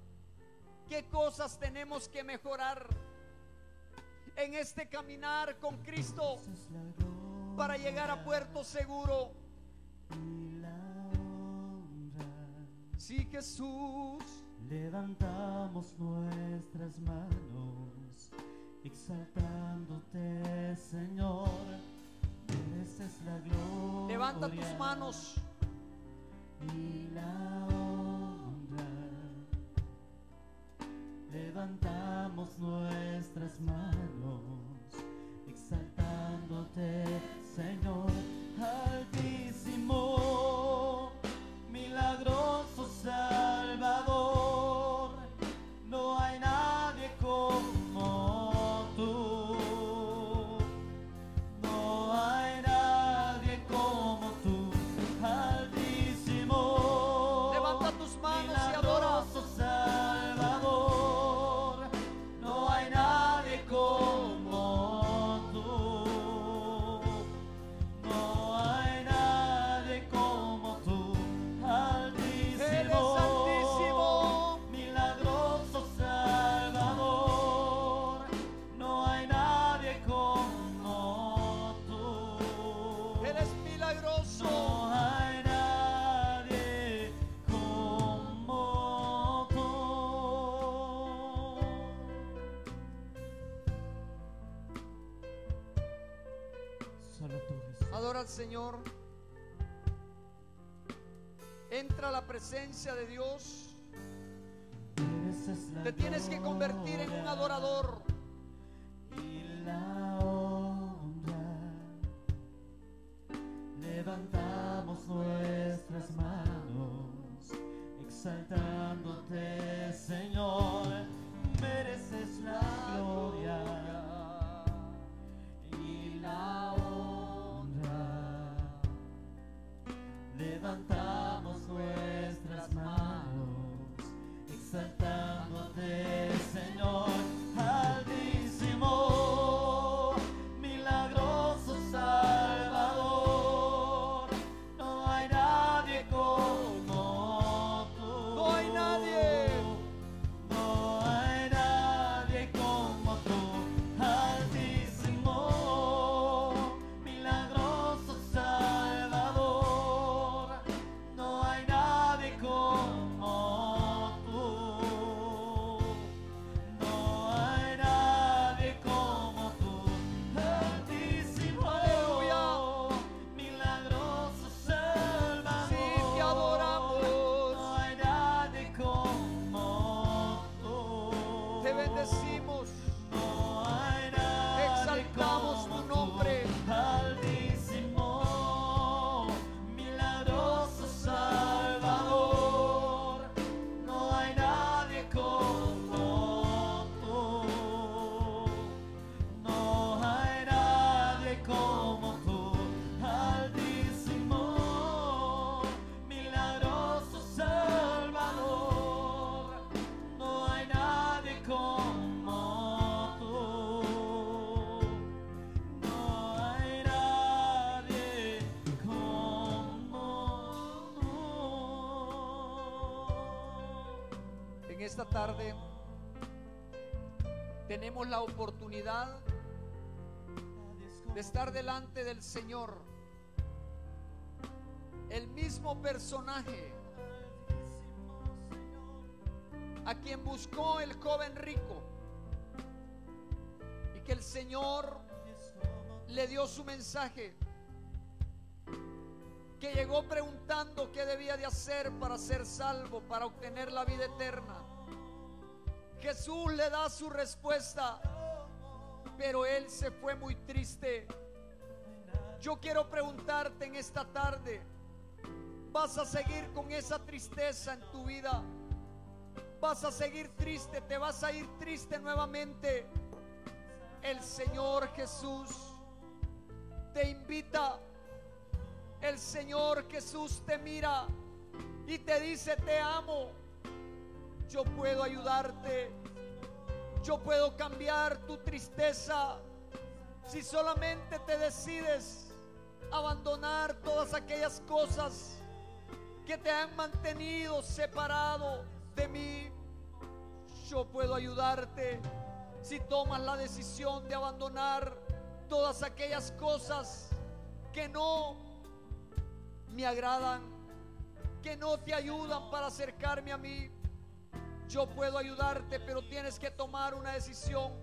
A: ¿Qué cosas tenemos que mejorar en este caminar con Cristo para llegar a puerto seguro? Sí, Jesús.
B: Levantamos nuestras manos, exaltándote, Señor. Mereces la gloria.
A: Levanta tus manos
B: y la honra. Levantamos nuestras manos, exaltándote, Señor. Altísimo, milagroso Salvador, no hay nadie como tú, no hay nadie como tú. Solo tú, Jesús.
A: Adora al Señor. Entra a la presencia de Dios.
B: Mereces la
A: Te tienes que convertir en un
B: gloria
A: adorador.
B: y la honra. Levantamos nuestras manos, exaltándote, Señor. Mereces la gloria y la honra. Levantamos nuestras manos, exaltándote, Señor. Altísimo, milagroso Salvador, no hay nadie como tú.
A: No hay nadie.
B: No hay nadie como tú. Altísimo, milagroso Salvador, no hay nadie como tú. No hay nadie como tú. Altísimo,
A: Aleluya.
B: milagroso Salvador,
A: Sí, te adoramos.
B: no hay nadie como tú.
A: Te bendecimos.
B: No hay nadie
A: Exaltamos
B: como
A: tu nombre.
B: tú. Altísimo, milagroso Salvador, no hay nadie como tú. No hay nadie como tú. Altísimo, milagroso Salvador, no hay nadie como tú. No hay nadie como tú.
A: En esta tarde tenemos la oportunidad de estar delante del Señor. El mismo personaje a quien buscó el joven rico y que el Señor le dio su mensaje, que llegó preguntando qué debía de hacer para ser salvo, para obtener la vida eterna. Jesús le da su respuesta, pero él se fue muy triste. Yo quiero preguntarte en esta tarde, ¿vas a seguir con esa tristeza en tu vida? ¿Vas a seguir triste? ¿Te vas a ir triste nuevamente? El Señor Jesús te invita. El Señor Jesús te mira y te dice: te amo. Yo puedo ayudarte. Yo puedo cambiar tu tristeza si solamente te decides abandonar todas aquellas cosas que te han mantenido separado de mí. Yo puedo ayudarte si tomas la decisión de abandonar todas aquellas cosas que no me agradan, que no te ayudan para acercarme a mí. Yo puedo ayudarte, pero tienes que tomar una decisión.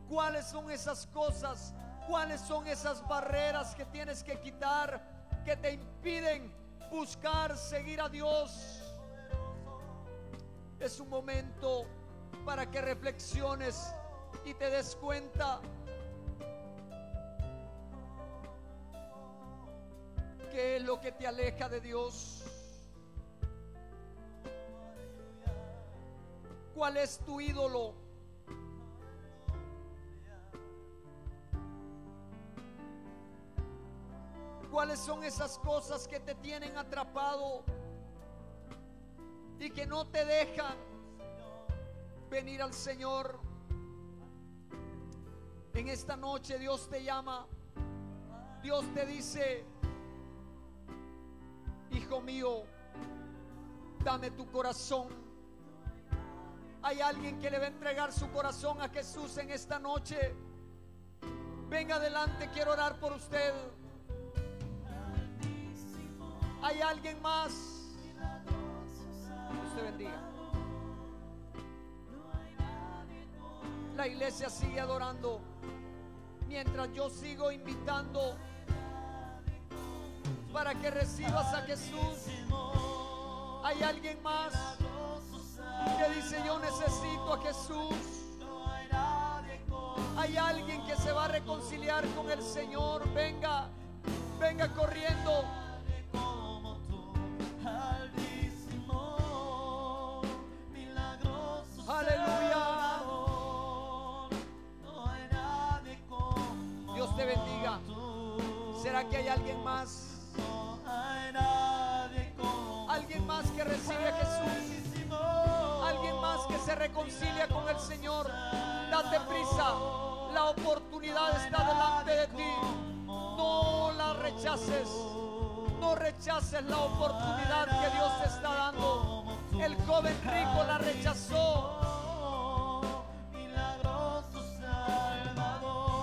A: ¿Cuáles son esas cosas? ¿Cuáles son esas barreras que tienes que quitar, que te impiden buscar, seguir a Dios? Es un momento para que reflexiones y te des cuenta qué es lo que te aleja de Dios. ¿Cuál es tu ídolo? ¿Cuáles son esas cosas que te tienen atrapado y que no te dejan venir al Señor? En esta noche Dios te llama. Dios te dice: hijo mío, dame tu corazón. Hay alguien que le va a entregar su corazón a Jesús en esta noche. Venga adelante, quiero orar por usted. ¿Hay alguien más? Dios te bendiga. La iglesia sigue adorando mientras yo sigo invitando para que recibas a Jesús. Hay alguien más que dice: yo necesito a Jesús. Hay alguien que se va a reconciliar con el Señor. Venga, venga corriendo. Aleluya. Dios te bendiga. ¿Será que hay alguien más? Alguien más que recibe a Jesús. Alguien más que se reconcilia con el Señor. Date prisa. La oportunidad está delante de ti. No la rechaces. No rechaces la oportunidad que Dios te está dando. El joven rico la rechazó.
B: Milagroso Salvador,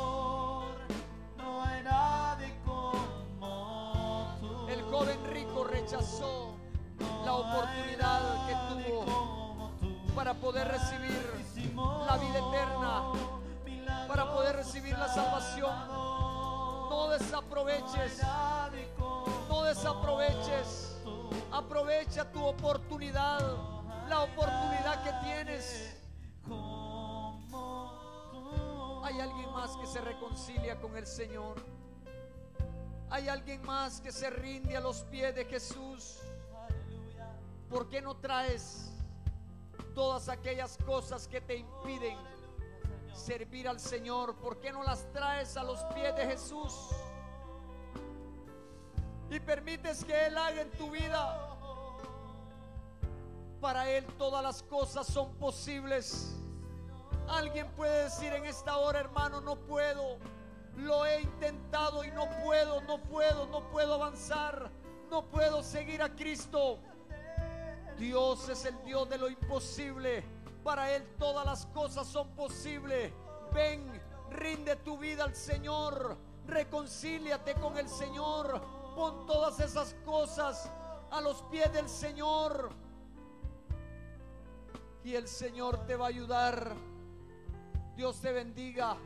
B: no hay nadie como tú.
A: El joven rico rechazó la oportunidad que tuvo para poder recibir la vida eterna, para poder recibir la salvación. No desaproveches, no desaproveches. Aprovecha tu oportunidad, la oportunidad que tienes. Hay alguien más que se reconcilia con el Señor. Hay alguien más que se rinde a los pies de Jesús. ¿Por qué no traes todas aquellas cosas que te impiden servir al Señor? ¿Por qué no las traes a los pies de Jesús? Y permites que Él haga en tu vida. Para Él todas las cosas son posibles. Alguien puede decir en esta hora: hermano, no puedo. Lo he intentado y no puedo avanzar. No puedo seguir a Cristo. Dios es el Dios de lo imposible. Para Él todas las cosas son posibles. Ven, rinde tu vida al Señor. Reconcíliate con el Señor. Pon todas esas cosas a los pies del Señor y el Señor te va a ayudar. Dios te bendiga.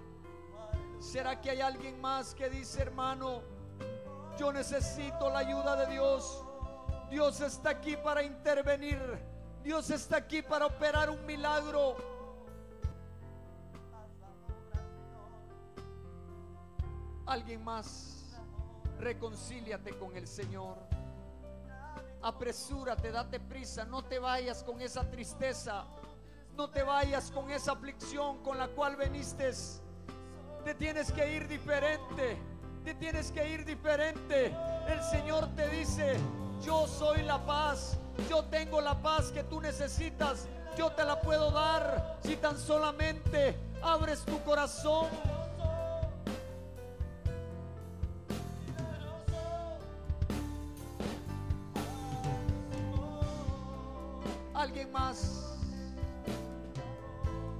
A: ¿Será que hay alguien más que dice: hermano, yo necesito la ayuda de Dios? Dios está aquí para intervenir. Dios está aquí para operar un milagro. Alguien más. Reconcíliate con el Señor. Apresúrate, date prisa. No te vayas con esa tristeza. No te vayas con esa aflicción con la cual viniste. Te tienes que ir diferente. Te tienes que ir diferente. El Señor te dice: yo soy la paz. Yo tengo la paz que tú necesitas. Yo te la puedo dar si tan solamente abres tu corazón. Alguien más.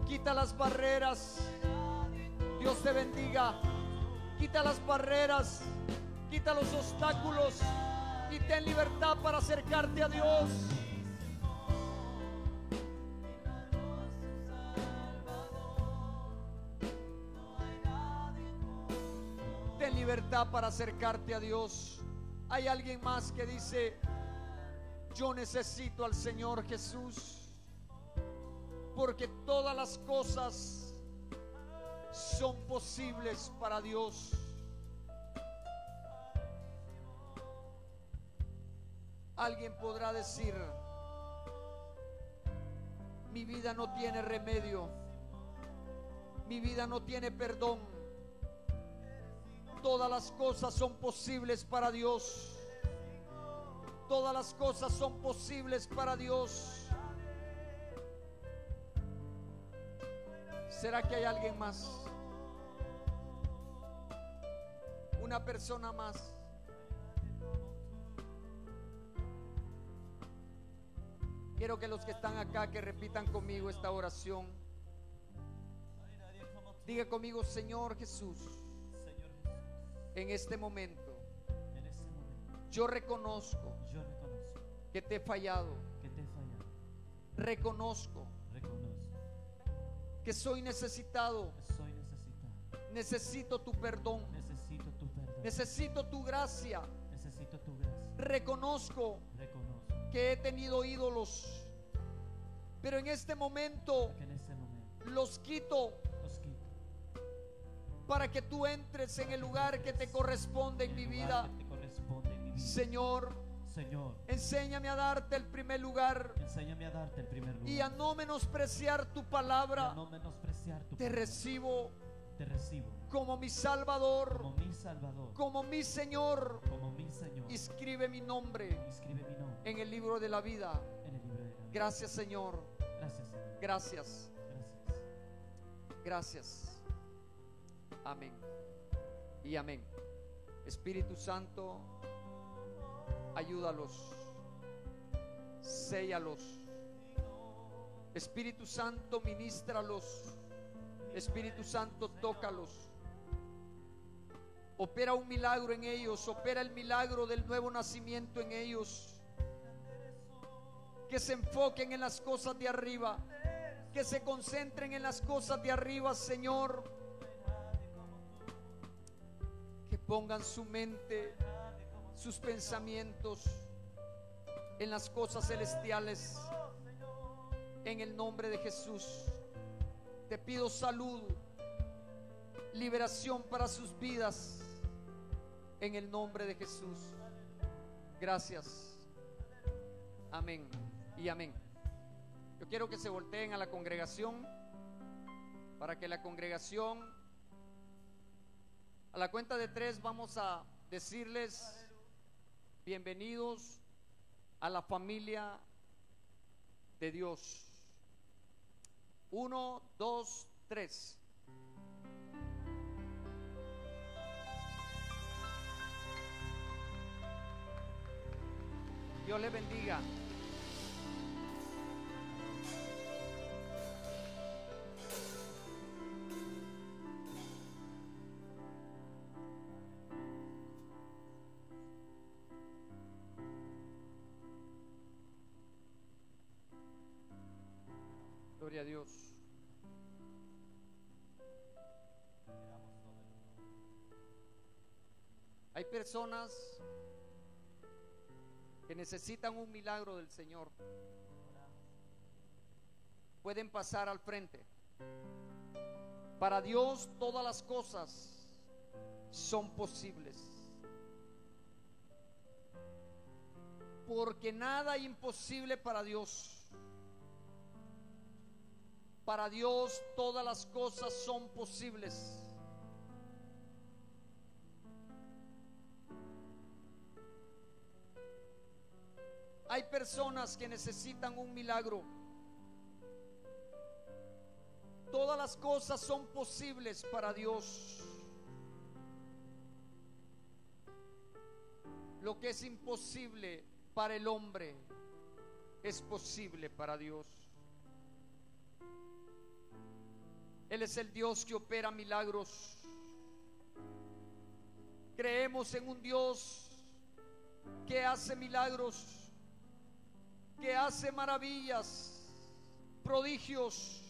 A: Quita las barreras. Dios te bendiga. Quita las barreras. Quita los obstáculos. Y ten libertad para acercarte a Dios. Ten libertad para acercarte a Dios. Hay alguien más que dice: yo necesito al Señor Jesús, porque todas las cosas son posibles para Dios. Alguien podrá decir: mi vida no tiene remedio, mi vida no tiene perdón. Todas las cosas son posibles para Dios. Todas las cosas son posibles para Dios. ¿Será que hay alguien más? Una persona más. Quiero que los que están acá que repitan conmigo esta oración. Diga conmigo: Señor Jesús, en este momento yo reconozco que te he fallado. Reconozco que soy necesitado. Necesito tu perdón. Necesito tu gracia.
B: Necesito tu gracia.
A: Reconozco
B: Reconozco
A: que he tenido ídolos, pero en este momento
B: que en este momento
A: los quito
B: los quito.
A: para que tú entres en el lugar que te corresponde en mi
B: El
A: vida.
B: lugar que te corresponde en mi vida.
A: Señor,
B: Señor,
A: enséñame a darte el primer lugar
B: enséñame a darte el primer lugar.
A: y a no menospreciar tu
B: Y a
A: palabra.
B: no menospreciar tu
A: Te
B: palabra.
A: recibo
B: Te recibo
A: como mi Salvador,
B: como mi Salvador,
A: como mi Señor.
B: como mi Señor.
A: Inscribe mi nombre
B: Inscribe mi nombre
A: en el libro de la vida.
B: en el libro de la vida.
A: Gracias, Señor.
B: Gracias, Señor.
A: Gracias.
B: Gracias.
A: Gracias. Amén. Y amén. Espíritu Santo, ayúdalos. Séllalos. Espíritu Santo, ministralos. Espíritu Santo, tócalos. Opera un milagro en ellos. Opera el milagro del nuevo nacimiento en ellos. Que se enfoquen en las cosas de arriba. Que se concentren en las cosas de arriba, Señor. Que pongan su mente, sus pensamientos en las cosas celestiales. En el nombre de Jesús. Te pido salud, liberación para sus vidas. En el nombre de Jesús. Gracias. Amén y amén. Yo quiero que se volteen a la congregación, para que la congregación, a la cuenta de 3, vamos a decirles bienvenidos a la familia de Dios. 1, 2, 3. Dios les bendiga. Gloria a Dios. Hay personas que necesitan un milagro del Señor. Pueden pasar al frente. Para Dios todas las cosas son posibles, porque nada es imposible para Dios. Para Dios todas las cosas son posibles. Hay personas que necesitan un milagro. Todas las cosas son posibles para Dios. Lo que es imposible para el hombre es posible para Dios. Él es el Dios que opera milagros. Creemos en un Dios que hace milagros, que hace maravillas, prodigios.